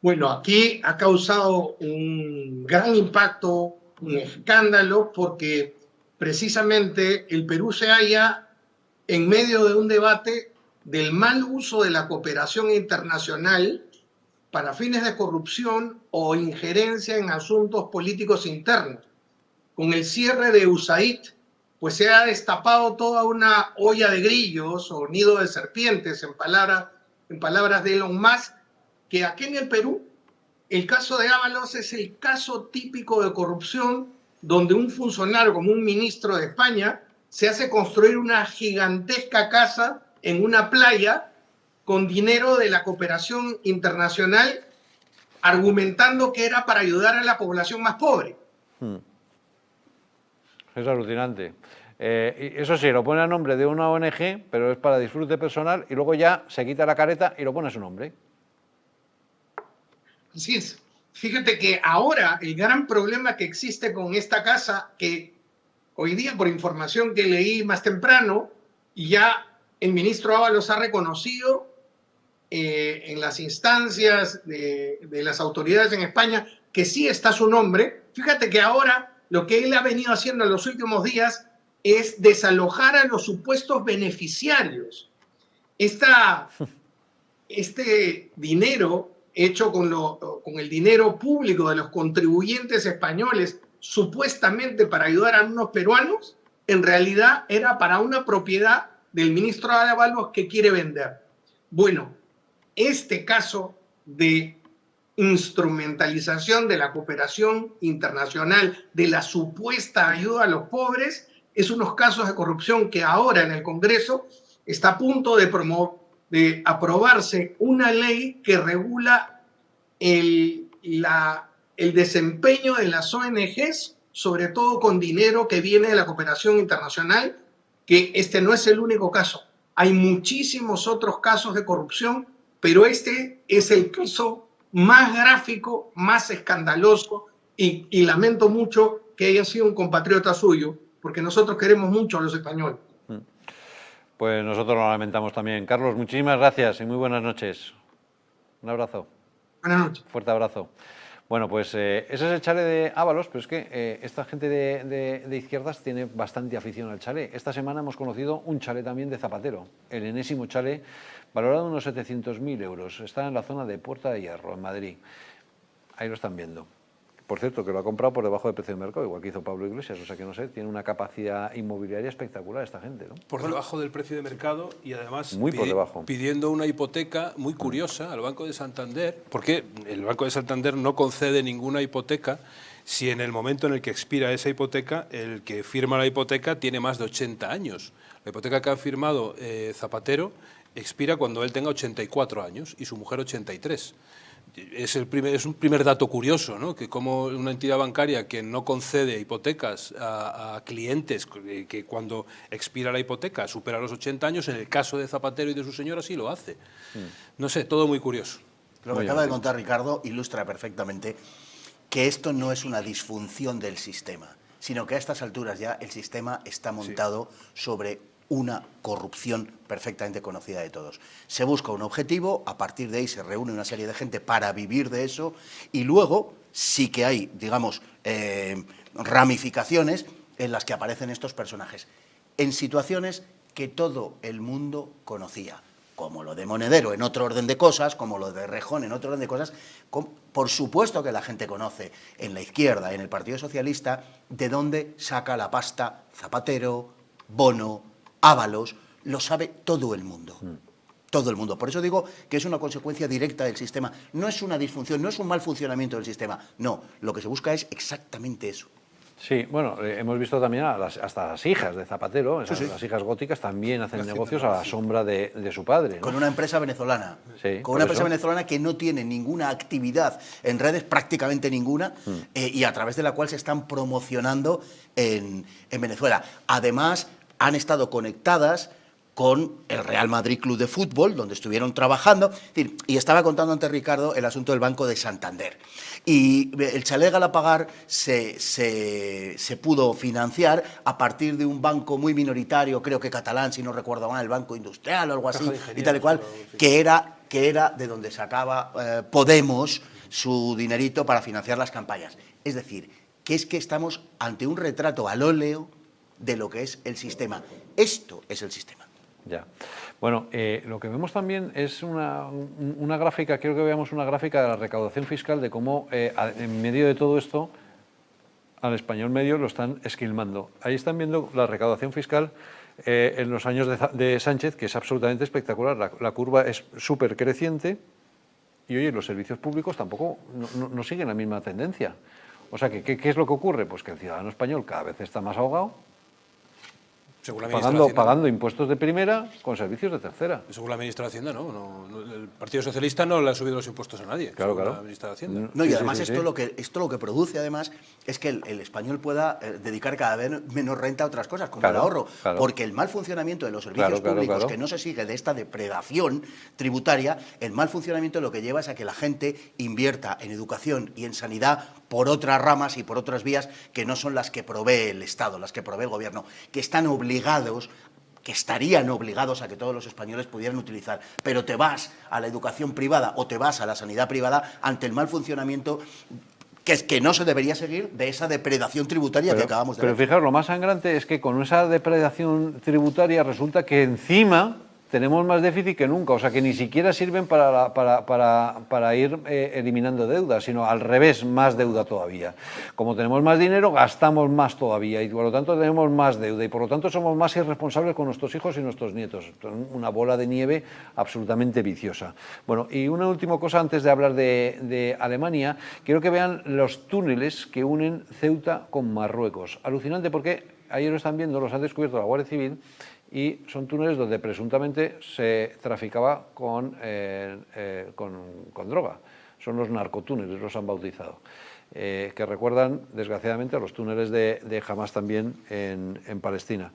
Speaker 15: Bueno, aquí ha causado un gran impacto, un escándalo, porque precisamente el Perú se halla en medio de un debate del mal uso de la cooperación internacional para fines de corrupción o injerencia en asuntos políticos internos. Con el cierre de USAID, pues se ha destapado toda una olla de grillos o nido de serpientes, en palabras de Elon Musk, que aquí en el Perú, el caso de Ábalos es el caso típico de corrupción donde un funcionario como un ministro de España se hace construir una gigantesca casa en una playa con dinero de la cooperación internacional, argumentando que era para ayudar a la población más pobre.
Speaker 2: Es alucinante. Eso sí, lo pone a nombre de una ONG, pero es para disfrute personal, y luego ya se quita la careta y lo pone a su nombre.
Speaker 15: Así es. Fíjate que ahora el gran problema que existe con esta casa, que hoy día, por información que leí más temprano, ya el ministro Ábalos ha reconocido en las instancias de las autoridades en España que sí está su nombre. Fíjate que ahora lo que él ha venido haciendo en los últimos días es desalojar a los supuestos beneficiarios. Este dinero hecho con el dinero público de los contribuyentes españoles, supuestamente para ayudar a unos peruanos, en realidad era para una propiedad del ministro Ábalos que quiere vender. Bueno, este caso de instrumentalización de la cooperación internacional, de la supuesta ayuda a los pobres, es unos casos de corrupción que ahora en el Congreso está a punto de aprobarse una ley que regula el desempeño de las ONGs, sobre todo con dinero que viene de la cooperación internacional, que este no es el único caso. Hay muchísimos otros casos de corrupción, pero este es el caso más gráfico, más escandaloso, y lamento mucho que haya sido un compatriota suyo, porque nosotros queremos mucho a los españoles.
Speaker 2: Pues nosotros lo lamentamos también. Carlos, muchísimas gracias y muy buenas noches. Un abrazo.
Speaker 15: Buenas noches.
Speaker 2: Fuerte abrazo. Bueno, pues ese es el chalet de Ábalos, pero es que esta gente de izquierdas tiene bastante afición al chalet. Esta semana hemos conocido un chalet también de Zapatero, el enésimo chalet, valorado en unos 700.000 euros. Está en la zona de Puerta de Hierro, en Madrid. Ahí lo están viendo. Por cierto, que lo ha comprado por debajo del precio de mercado, igual que hizo Pablo Iglesias. O sea que no sé, tiene una capacidad inmobiliaria espectacular esta gente, ¿no?
Speaker 6: Por debajo del precio de mercado y además
Speaker 2: muy por debajo,
Speaker 6: pidiendo una hipoteca muy curiosa al Banco de Santander, porque el Banco de Santander no concede ninguna hipoteca si en el momento en el que expira esa hipoteca, el que firma la hipoteca tiene más de 80 años. La hipoteca que ha firmado Zapatero expira cuando él tenga 84 años y su mujer 83. Es un primer dato curioso, ¿no? Que como una entidad bancaria que no concede hipotecas a clientes que cuando expira la hipoteca supera los 80 años, en el caso de Zapatero y de su señora sí lo hace. No sé, todo muy curioso.
Speaker 7: Lo que acaba de contar Ricardo ilustra perfectamente que esto no es una disfunción del sistema, sino que a estas alturas ya el sistema está montado sobre una corrupción perfectamente conocida de todos. Se busca un objetivo, a partir de ahí se reúne una serie de gente para vivir de eso y luego sí que hay, digamos, ramificaciones en las que aparecen estos personajes, en situaciones que todo el mundo conocía, como lo de Monedero en otro orden de cosas, como lo de Rejón en otro orden de cosas. Por supuesto que la gente conoce en la izquierda, en el Partido Socialista, de dónde saca la pasta Zapatero, Bono, Ábalos, lo sabe todo el mundo. Todo el mundo. Por eso digo que es una consecuencia directa del sistema. No es una disfunción, no es un mal funcionamiento del sistema. No, lo que se busca es exactamente eso.
Speaker 2: Sí, bueno, hemos visto también hasta las hijas de Zapatero, las hijas góticas también hacen negocios a la sombra de su padre, ¿no?
Speaker 7: Con una empresa venezolana.
Speaker 2: Sí,
Speaker 7: con una empresa venezolana que no tiene ninguna actividad en redes, prácticamente ninguna, y a través de la cual se están promocionando en Venezuela. Además, han estado conectadas con el Real Madrid Club de Fútbol, donde estuvieron trabajando. Es decir, y estaba contando antes Ricardo el asunto del Banco de Santander. Y el chalet Galapagar se pudo financiar a partir de un banco muy minoritario, creo que catalán, si no recuerdo mal, el Banco Industrial o algo así, y tal y cual, que era de donde sacaba Podemos su dinerito para financiar las campañas. Es decir, que estamos ante un retrato al óleo de lo que es el sistema. Esto es el sistema.
Speaker 2: Ya. Bueno, lo que vemos también es una gráfica, quiero que veamos una gráfica de la recaudación fiscal, de cómo en medio de todo esto al español medio lo están esquilmando. Ahí están viendo la recaudación fiscal en los años de Sánchez, que es absolutamente espectacular. La curva es súper creciente y, oye, los servicios públicos tampoco no siguen la misma tendencia. O sea, ¿qué es lo que ocurre? Pues que el ciudadano español cada vez está más ahogado, pagando impuestos de primera con servicios de tercera.
Speaker 6: Según la ministra de Hacienda, no, el Partido Socialista no le ha subido los impuestos a nadie.
Speaker 2: Claro, claro.
Speaker 6: La ministra de Hacienda.
Speaker 7: No, y además esto lo que produce además es que el español pueda dedicar cada vez menos renta a otras cosas, como el ahorro, porque el mal funcionamiento de los servicios públicos, que no se sigue de esta depredación tributaria, el mal funcionamiento lo que lleva es a que la gente invierta en educación y en sanidad por otras ramas y por otras vías que no son las que provee el Estado, las que provee el gobierno, que estarían obligados a que todos los españoles pudieran utilizar. Pero te vas a la educación privada o te vas a la sanidad privada ante el mal funcionamiento que no se debería seguir de esa depredación tributaria que acabamos de ver.
Speaker 2: Pero fijaros, lo más sangrante es que con esa depredación tributaria resulta que encima tenemos más déficit que nunca, o sea que ni siquiera sirven para ir eliminando deuda, sino al revés, más deuda todavía. Como tenemos más dinero, gastamos más todavía y por lo tanto tenemos más deuda y por lo tanto somos más irresponsables con nuestros hijos y nuestros nietos. Una bola de nieve absolutamente viciosa. Bueno, y una última cosa antes de hablar de Alemania, quiero que vean los túneles que unen Ceuta con Marruecos. Alucinante porque ayer lo están viendo, los ha descubierto la Guardia Civil, y son túneles donde presuntamente se traficaba con droga. Son los narcotúneles, los han bautizado, que recuerdan desgraciadamente a los túneles de Hamas también en Palestina.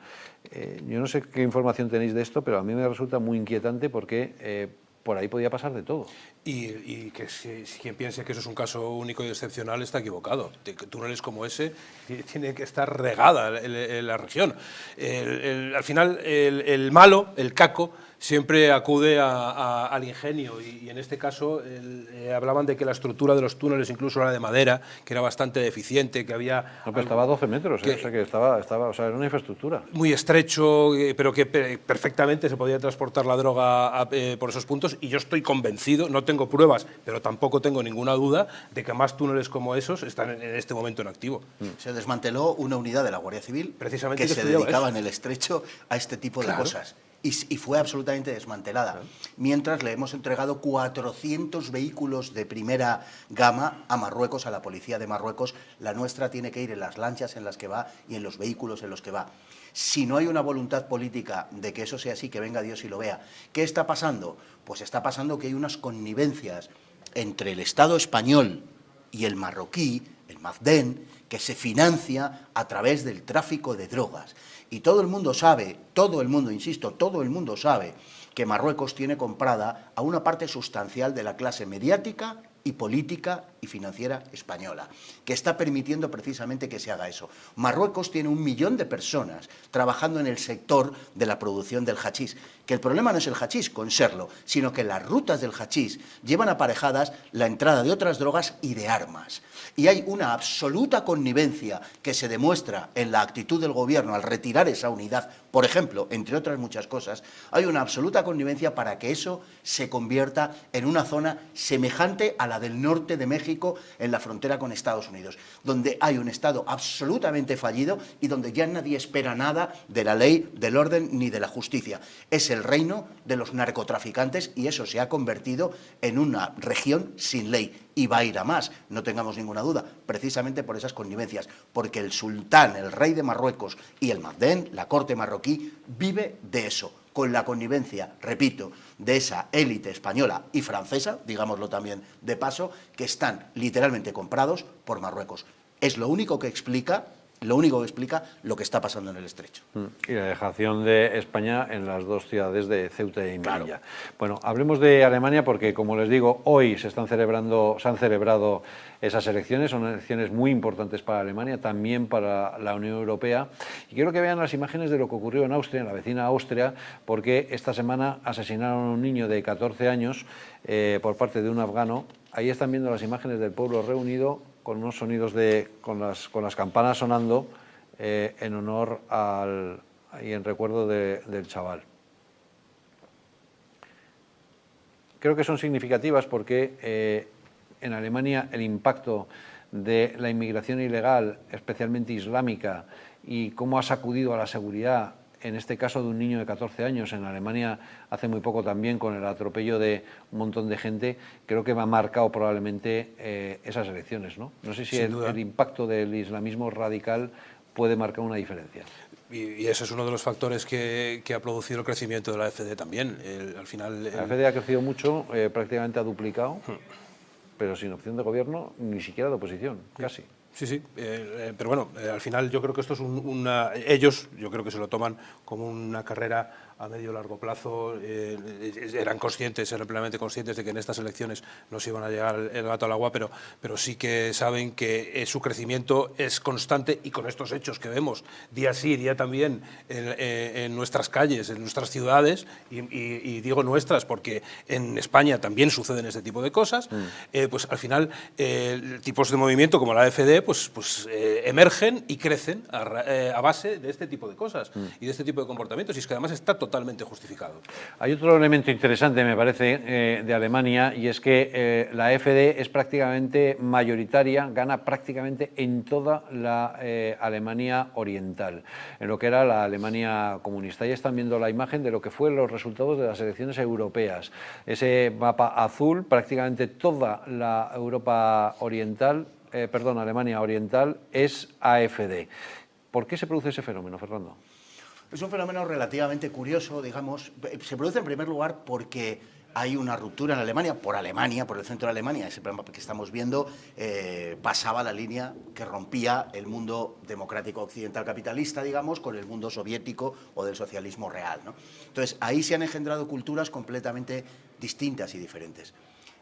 Speaker 2: Yo no sé qué información tenéis de esto, pero a mí me resulta muy inquietante porque por ahí podía pasar de todo.
Speaker 6: Y que si quien piense que eso es un caso único y excepcional está equivocado. Túneles como ese tienen que estar regada la región. Al final, el malo, el caco, siempre acude al ingenio y en este caso hablaban de que la estructura de los túneles incluso era de madera, que era bastante deficiente, que había...
Speaker 2: No, pero estaba a 12 metros, o sea que o sea, era una infraestructura.
Speaker 6: Muy estrecho, pero que perfectamente se podía transportar la droga por esos puntos y yo estoy convencido, no tengo pruebas, pero tampoco tengo ninguna duda de que más túneles como esos están en este momento en activo.
Speaker 7: Se desmanteló una unidad de la Guardia Civil
Speaker 6: precisamente
Speaker 7: que se dedicaba en el estrecho a este tipo de cosas. Y fue absolutamente desmantelada. Mientras le hemos entregado 400 vehículos de primera gama a Marruecos, a la policía de Marruecos. La nuestra tiene que ir en las lanchas en las que va y en los vehículos en los que va. Si no hay una voluntad política de que eso sea así, que venga Dios y lo vea. ¿Qué está pasando? Pues está pasando que hay unas connivencias entre el Estado español y el marroquí, el Mazden, que se financia a través del tráfico de drogas. Y todo el mundo sabe, todo el mundo, insisto, todo el mundo sabe que Marruecos tiene comprada a una parte sustancial de la clase mediática y política y financiera española, que está permitiendo precisamente que se haga eso. Marruecos tiene 1 millón de personas trabajando en el sector de la producción del hachís, que el problema no es el hachís, con serlo, sino que las rutas del hachís llevan aparejadas la entrada de otras drogas y de armas. Y hay una absoluta connivencia que se demuestra en la actitud del gobierno al retirar esa unidad, por ejemplo, entre otras muchas cosas, hay una absoluta connivencia para que eso se convierta en una zona semejante a la del norte de México en la frontera con Estados Unidos, donde hay un Estado absolutamente fallido y donde ya nadie espera nada de la ley, del orden ni de la justicia. Es el reino de los narcotraficantes y eso se ha convertido en una región sin ley. Y va a ir a más, no tengamos ninguna duda, precisamente por esas connivencias, porque el sultán, el rey de Marruecos y el Mazden, la corte marroquí, vive de eso, con la connivencia, repito, de esa élite española y francesa, digámoslo también de paso, que están literalmente comprados por Marruecos. Es lo único que explica lo que está pasando en el Estrecho.
Speaker 2: Y la dejación de España en las 2 ciudades de Ceuta y Melilla. Claro. Bueno, hablemos de Alemania porque, como les digo, hoy se han celebrado esas elecciones, son elecciones muy importantes para Alemania, también para la Unión Europea. Y quiero que vean las imágenes de lo que ocurrió en Austria, en la vecina Austria, porque esta semana asesinaron a un niño de 14 años por parte de un afgano. Ahí están viendo las imágenes del pueblo reunido con unos sonidos con las campanas sonando en honor y en recuerdo del chaval. Creo que son significativas porque en Alemania el impacto de la inmigración ilegal, especialmente islámica, y cómo ha sacudido a la seguridad, en este caso de un niño de 14 años, en Alemania hace muy poco también con el atropello de un montón de gente, creo que me ha marcado probablemente esas elecciones, ¿no? No sé si el impacto del islamismo radical puede marcar una diferencia.
Speaker 6: Y ese es uno de los factores que ha producido el crecimiento de la AfD también. Al final,
Speaker 2: la AfD ha crecido mucho, prácticamente ha duplicado, pero sin opción de gobierno, ni siquiera de oposición, casi.
Speaker 6: Sí, pero bueno, al final yo creo que esto es ellos, yo creo que se lo toman como una carrera a medio largo plazo, eran plenamente conscientes de que en estas elecciones no se iban a llegar el gato al agua, pero sí que saben que su crecimiento es constante y con estos hechos que vemos día sí, día también en nuestras calles, en nuestras ciudades, y digo nuestras porque en España también suceden este tipo de cosas, pues al final tipos de movimiento como la AfD pues emergen y crecen a base de este tipo de cosas y de este tipo de comportamientos, y es que además está totalmente justificado.
Speaker 2: Hay otro elemento interesante, me parece, de Alemania, y es que la AfD es prácticamente mayoritaria, gana prácticamente en toda la Alemania oriental, en lo que era la Alemania comunista. Ahí están viendo la imagen de lo que fueron los resultados de las elecciones europeas. Ese mapa azul, prácticamente toda la Alemania oriental es AfD. ¿Por qué se produce ese fenómeno, Fernando?
Speaker 7: Es un fenómeno relativamente curioso, digamos. Se produce en primer lugar porque hay una ruptura en Alemania, por el centro de Alemania. Ese mapa que estamos viendo pasaba la línea que rompía el mundo democrático occidental capitalista, digamos, con el mundo soviético o del socialismo real, ¿no? Entonces, ahí se han engendrado culturas completamente distintas y diferentes.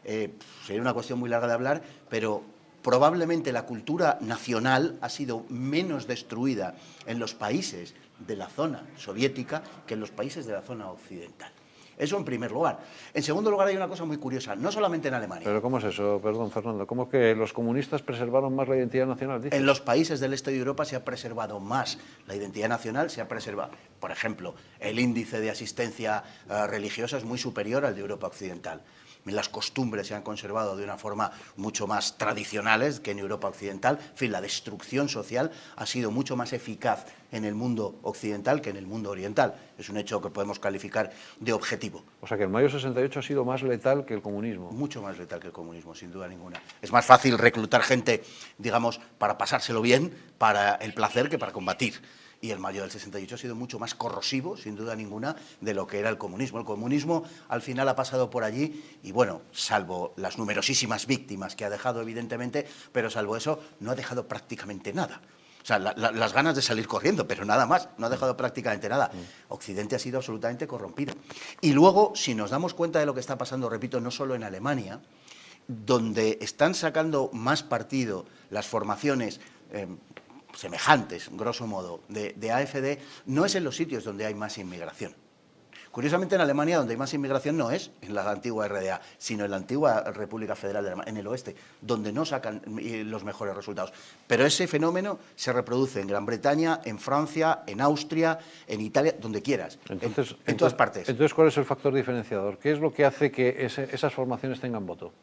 Speaker 7: Sería una cuestión muy larga de hablar, pero probablemente la cultura nacional ha sido menos destruida en los países de la zona soviética que en los países de la zona occidental. Eso en primer lugar. En segundo lugar, hay una cosa muy curiosa, no solamente en Alemania.
Speaker 2: ¿Pero cómo es eso? Perdón, Fernando. ¿Cómo es que los comunistas preservaron más la identidad nacional? ¿Dices?
Speaker 7: En los países del este de Europa se ha preservado más la identidad nacional, se ha preservado. Por ejemplo, el índice de asistencia religiosa es muy superior al de Europa occidental. Las costumbres se han conservado de una forma mucho más tradicionales que en Europa occidental. En fin, la destrucción social ha sido mucho más eficaz en el mundo occidental que en el mundo oriental. Es un hecho que podemos calificar de objetivo.
Speaker 2: O sea que el mayo 68 ha sido más letal que el comunismo.
Speaker 7: Mucho más letal que el comunismo, sin duda ninguna. Es más fácil reclutar gente, digamos, para pasárselo bien, para el placer, que para combatir. y el mayo del 68 ha sido mucho más corrosivo, sin duda ninguna, de lo que era el comunismo. El comunismo al final ha pasado por allí y, bueno, salvo las numerosísimas víctimas que ha dejado, evidentemente, pero salvo eso, no ha dejado prácticamente nada. O sea, las ganas de salir corriendo, pero nada más, no ha dejado prácticamente nada. Occidente ha sido absolutamente corrompido. Y luego, si nos damos cuenta de lo que está pasando, repito, no solo en Alemania, donde están sacando más partido las formaciones semejantes, grosso modo, de AfD, no es en los sitios donde hay más inmigración. Curiosamente, en Alemania, donde hay más inmigración, no es en la antigua RDA, sino en la antigua República Federal de Alemania, en el oeste, donde no sacan los mejores resultados. Pero ese fenómeno se reproduce en Gran Bretaña, en Francia, en Austria, en Italia, donde quieras, en todas partes.
Speaker 2: Entonces, ¿cuál es el factor diferenciador? ¿Qué es lo que hace que esas formaciones tengan voto?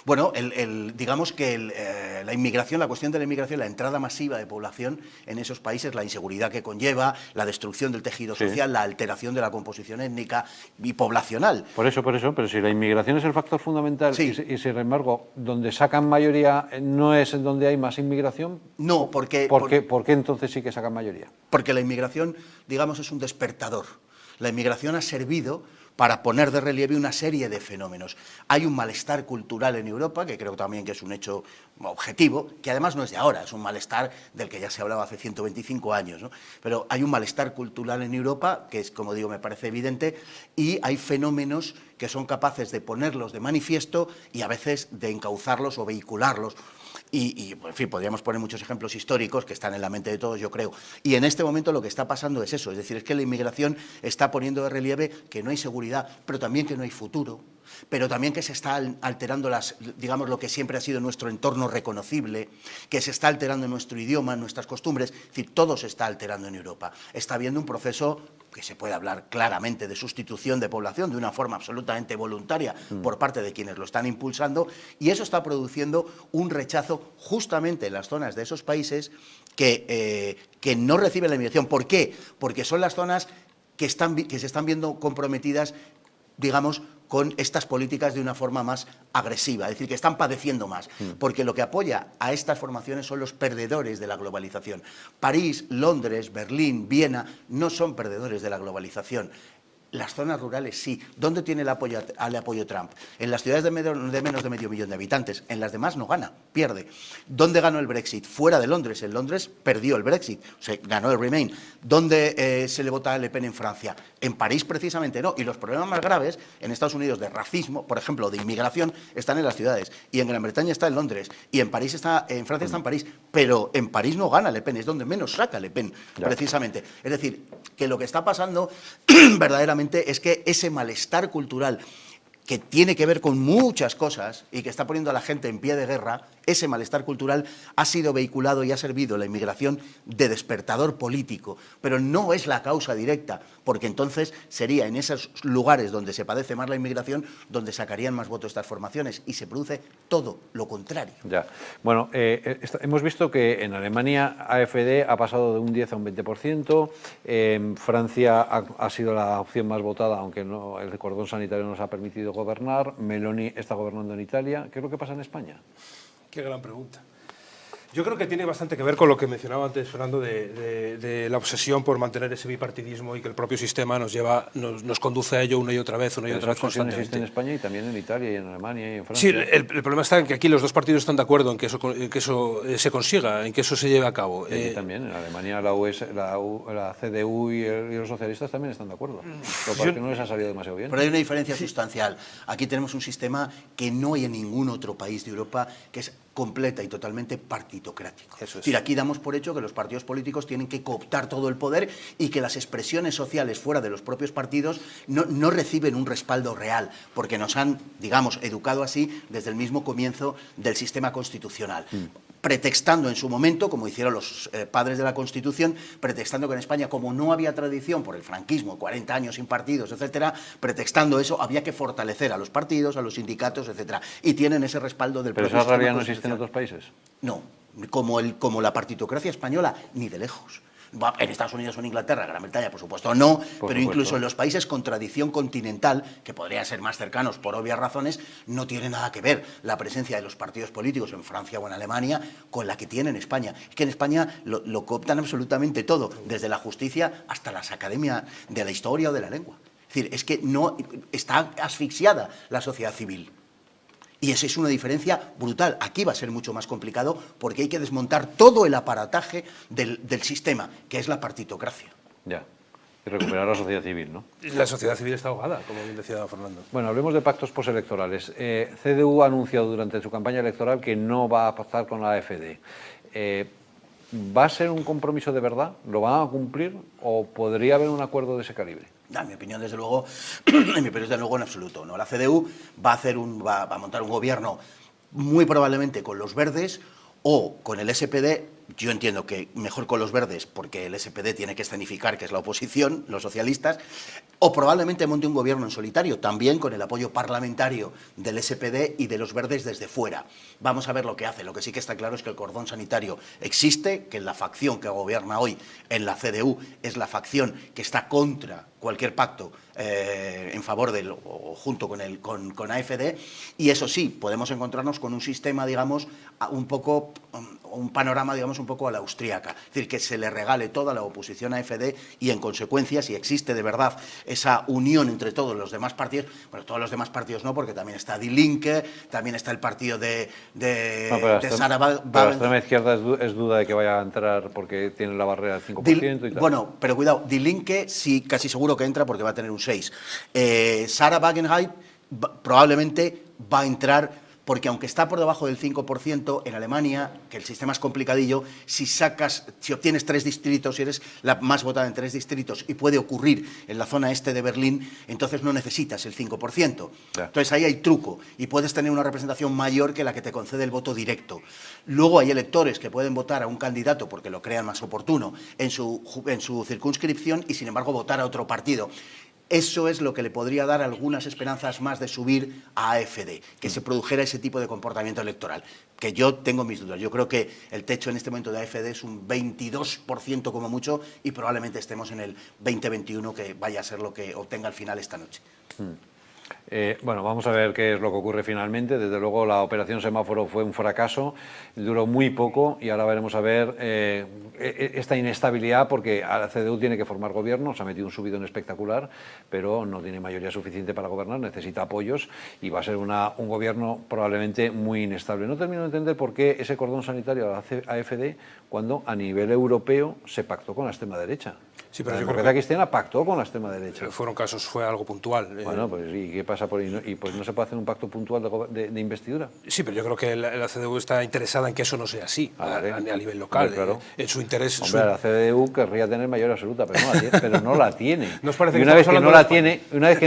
Speaker 7: Bueno, digamos que la inmigración, la cuestión de la inmigración, la entrada masiva de población en esos países, la inseguridad que conlleva, la destrucción del tejido social, la alteración de la composición étnica y poblacional.
Speaker 2: Por eso, pero si la inmigración es el factor fundamental y sin embargo, donde sacan mayoría no es en donde hay más inmigración.
Speaker 7: No, porque...
Speaker 2: ¿Por qué entonces sí que sacan mayoría?
Speaker 7: Porque la inmigración, digamos, es un despertador. La inmigración ha servido para poner de relieve una serie de fenómenos. Hay un malestar cultural en Europa, que creo también que es un hecho objetivo, que además no es de ahora, es un malestar del que ya se hablaba hace 125 años, ¿no? Pero hay un malestar cultural en Europa, que es, como digo, me parece evidente, y hay fenómenos que son capaces de ponerlos de manifiesto y a veces de encauzarlos o vehicularlos. Y, en fin, podríamos poner muchos ejemplos históricos que están en la mente de todos, yo creo. Y en este momento lo que está pasando es eso, es decir, es que la inmigración está poniendo de relieve que no hay seguridad, pero también que no hay futuro, pero también que se está alterando digamos, lo que siempre ha sido nuestro entorno reconocible, que se está alterando nuestro idioma, nuestras costumbres, es decir, todo se está alterando en Europa. Está habiendo un proceso que se puede hablar claramente de sustitución de población de una forma absolutamente voluntaria por parte de quienes lo están impulsando, y eso está produciendo un rechazo justamente en las zonas de esos países que no reciben la inmigración. ¿Por qué? Porque son las zonas que se están viendo comprometidas, digamos, con estas políticas de una forma más agresiva, es decir, que están padeciendo más, porque lo que apoya a estas formaciones son los perdedores de la globalización. París, Londres, Berlín, Viena no son perdedores de la globalización. Las zonas rurales sí. ¿Dónde tiene el apoyo Trump? En las ciudades de menos de medio millón de habitantes. En las demás no gana, pierde. ¿Dónde ganó el Brexit? Fuera de Londres. En Londres perdió el Brexit, ganó el Remain. ¿Dónde se le vota a Le Pen en Francia? En París precisamente no. Y los problemas más graves en Estados Unidos de racismo, por ejemplo, de inmigración, están en las ciudades. Y en Gran Bretaña está en Londres. Y en Francia está en París. Pero en París no gana Le Pen, es donde menos saca Le Pen, precisamente. Es decir, que lo que está pasando verdaderamente es que ese malestar cultural que tiene que ver con muchas cosas y que está poniendo a la gente en pie de guerra, ese malestar cultural ha sido vehiculado y ha servido la inmigración de despertador político, pero no es la causa directa, porque entonces sería en esos lugares donde se padece más la inmigración donde sacarían más votos estas formaciones, y se produce todo lo contrario.
Speaker 2: Ya. Bueno, hemos visto que en Alemania AfD ha pasado de un 10 a un 20%, Francia ha sido la opción más votada, aunque no, el cordón sanitario no nos ha permitido gobernar, Meloni está gobernando en Italia. ¿Qué es lo que pasa en España?
Speaker 6: Qué gran pregunta. Yo creo que tiene bastante que ver con lo que mencionaba antes Fernando de la obsesión por mantener ese bipartidismo y que el propio sistema nos conduce a ello una y otra vez constantemente.
Speaker 2: Existe en España y también en Italia y en Alemania y en Francia.
Speaker 6: Sí, el problema está en que aquí los dos partidos están de acuerdo en que eso se consiga, en que eso se lleve a cabo.
Speaker 2: Y también en Alemania la CDU y los socialistas también están de acuerdo. Lo cual que no les ha salido demasiado bien.
Speaker 7: Pero hay una diferencia sustancial. Aquí tenemos un sistema que no hay en ningún otro país de Europa, que es completa y totalmente partitocrático. Es decir, aquí damos por hecho que los partidos políticos tienen que cooptar todo el poder y que las expresiones sociales fuera de los propios partidos no reciben un respaldo real, porque nos han, digamos, educado así desde el mismo comienzo del sistema constitucional. Pretextando en su momento, como hicieron los padres de la Constitución, pretextando que en España, como no había tradición por el franquismo, 40 años sin partidos, etcétera, pretextando eso, había que fortalecer a los partidos, a los sindicatos, etcétera. Y tienen ese respaldo del propio sistema.
Speaker 2: ¿Pero esa realidad no existe en otros países?
Speaker 7: No, como la partitocracia española, ni de lejos. En Estados Unidos o en Inglaterra, Gran Bretaña, por supuesto, no, pero incluso en los países con tradición continental, que podrían ser más cercanos por obvias razones, no tiene nada que ver la presencia de los partidos políticos en Francia o en Alemania con la que tiene en España. Es que en España lo cooptan absolutamente todo, desde la justicia hasta las academias de la historia o de la lengua. Es decir, es que no está asfixiada la sociedad civil. Y esa es una diferencia brutal. Aquí va a ser mucho más complicado porque hay que desmontar todo el aparataje del sistema, que es la partitocracia.
Speaker 2: Ya. Y recuperar la sociedad civil, ¿no?
Speaker 6: La sociedad civil está ahogada, como bien decía Fernando.
Speaker 2: Bueno, hablemos de pactos postelectorales. CDU ha anunciado durante su campaña electoral que no va a pactar con la AfD. ¿Va a ser un compromiso de verdad? ¿Lo van a cumplir o podría haber un acuerdo de ese calibre?
Speaker 7: En mi opinión, desde luego, en absoluto. ¿No? La CDU va a montar un gobierno muy probablemente con los verdes o con el SPD. Yo entiendo que mejor con los verdes, porque el SPD tiene que escenificar que es la oposición, los socialistas, o probablemente monte un gobierno en solitario, también con el apoyo parlamentario del SPD y de los verdes desde fuera. Vamos a ver lo que hace. Lo que sí que está claro es que el cordón sanitario existe, que la facción que gobierna hoy en la CDU es la facción que está contra cualquier pacto en favor del o junto con AfD, y eso sí, podemos encontrarnos con un sistema, digamos, un panorama, digamos, un poco a la austríaca, es decir, que se le regale toda la oposición a AfD y, en consecuencia, si existe de verdad esa unión entre todos los demás partidos, bueno, todos los demás partidos no, porque también está Die Linke, también está el partido de Sarah Wagenknecht.
Speaker 2: Pero la extrema izquierda es duda de que vaya a entrar porque tiene la barrera del 5% y tal.
Speaker 7: Bueno, pero cuidado, Die Linke sí, casi seguro que entra porque va a tener un 6%. Sarah Wagenknecht probablemente va a entrar porque, aunque está por debajo del 5%, en Alemania, que el sistema es complicadillo, si obtienes 3 distritos, si eres la más votada en 3 distritos, y puede ocurrir en la zona este de Berlín, entonces no necesitas el 5%. Ya. Entonces ahí hay truco, y puedes tener una representación mayor que la que te concede el voto directo. Luego hay electores que pueden votar a un candidato porque lo crean más oportuno en su circunscripción y, sin embargo, votar a otro partido. Eso es lo que le podría dar algunas esperanzas más de subir a AfD, que se produjera ese tipo de comportamiento electoral, que yo tengo mis dudas. Yo creo que el techo en este momento de AfD es un 22% como mucho y probablemente estemos en el 20-21, que vaya a ser lo que obtenga al final esta noche.
Speaker 2: Bueno, vamos a ver qué es lo que ocurre finalmente. Desde luego la operación semáforo fue un fracaso, duró muy poco y ahora veremos a ver esta inestabilidad, porque la CDU tiene que formar gobierno, se ha metido un subidón espectacular, pero no tiene mayoría suficiente para gobernar, necesita apoyos y va a ser un gobierno probablemente muy inestable. No termino de entender por qué ese cordón sanitario a la AfD cuando a nivel europeo se pactó con la extrema derecha.
Speaker 6: Sí, pero
Speaker 2: la
Speaker 6: yo
Speaker 2: democracia cristiana pactó con la extrema derecha.
Speaker 6: Fue algo puntual.
Speaker 2: Bueno, pues ¿y qué pasa por ahí? ¿Y pues no se puede hacer un pacto puntual de investidura?
Speaker 6: Sí, pero yo creo que la CDU está interesada en que eso no sea así, a nivel local.
Speaker 2: Hombre, claro.
Speaker 6: En su interés...
Speaker 2: Hombre, la CDU querría tener mayoría absoluta, pero no la tiene.
Speaker 6: ¿Nos parece
Speaker 2: y una vez que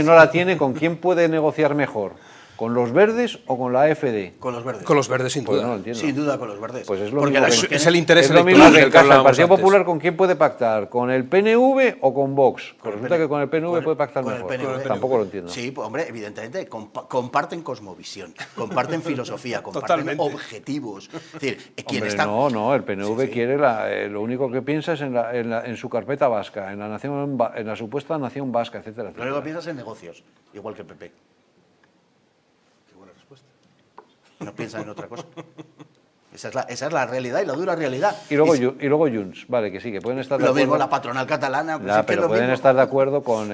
Speaker 2: no la tiene, ¿con quién puede negociar mejor? ¿Con los verdes o con la AfD?
Speaker 7: Con los verdes.
Speaker 6: Con los verdes, sin duda.
Speaker 2: Pues no lo entiendo.
Speaker 7: Sin duda con los verdes.
Speaker 2: Pues es lo
Speaker 6: porque
Speaker 2: mismo
Speaker 6: es el interés
Speaker 2: electoral
Speaker 6: del
Speaker 2: que el Partido Popular. ¿Con quién puede pactar? ¿Con el PNV o con Vox? Pues resulta que con el PNV puede pactar mejor. Tampoco lo entiendo.
Speaker 7: Sí, pues, hombre, evidentemente, comparten cosmovisión, comparten filosofía, comparten objetivos. Es decir,
Speaker 2: No, el PNV quiere, lo único que piensa es en su carpeta vasca, en la supuesta nación vasca, etcétera.
Speaker 7: Lo único que piensas es en negocios, igual que el PP. No piensan en otra cosa. Esa es la realidad y la dura realidad.
Speaker 2: Y luego Junts, vale, que sí, que pueden estar de acuerdo.
Speaker 7: Lo mismo la patronal catalana. Pues
Speaker 2: pero pueden estar de acuerdo con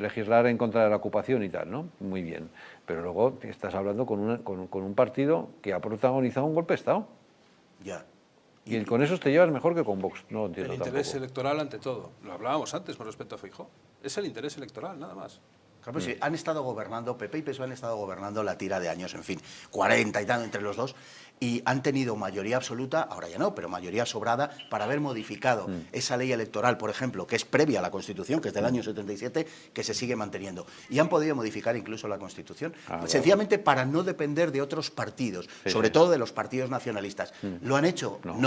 Speaker 2: legislar en contra de la ocupación y tal, ¿no? Muy bien. Pero luego estás hablando con un partido que ha protagonizado un golpe de Estado.
Speaker 7: Ya.
Speaker 2: Y con eso te llevas mejor que con Vox. No lo entiendo
Speaker 6: tampoco. El interés electoral ante todo. Lo hablábamos antes con respecto a Feijóo. Es el interés electoral, nada más.
Speaker 7: Claro, pues sí, han estado gobernando, PP y PSOE han estado gobernando la tira de años, en fin, 40 y tal entre los dos, y han tenido mayoría absoluta, ahora ya no, pero mayoría sobrada para haber modificado esa ley electoral, por ejemplo, que es previa a la Constitución, que es del año 77, que se sigue manteniendo. Y han podido modificar incluso la Constitución, sencillamente para no depender de otros partidos, sobre todo de los partidos nacionalistas. ¿Lo han hecho? No.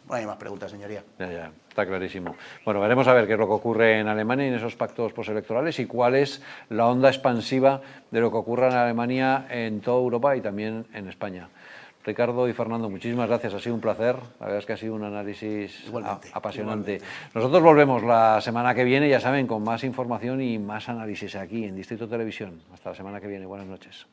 Speaker 7: No hay más preguntas, señoría.
Speaker 2: Ya, está clarísimo. Bueno, veremos a ver qué es lo que ocurre en Alemania en esos pactos postelectorales y cuál es la onda expansiva de lo que ocurra en Alemania en toda Europa y también en España. Ricardo y Fernando, muchísimas gracias, ha sido un placer, la verdad es que ha sido un análisis apasionante. Nosotros volvemos la semana que viene, ya saben, con más información y más análisis aquí en Distrito Televisión. Hasta la semana que viene, buenas noches.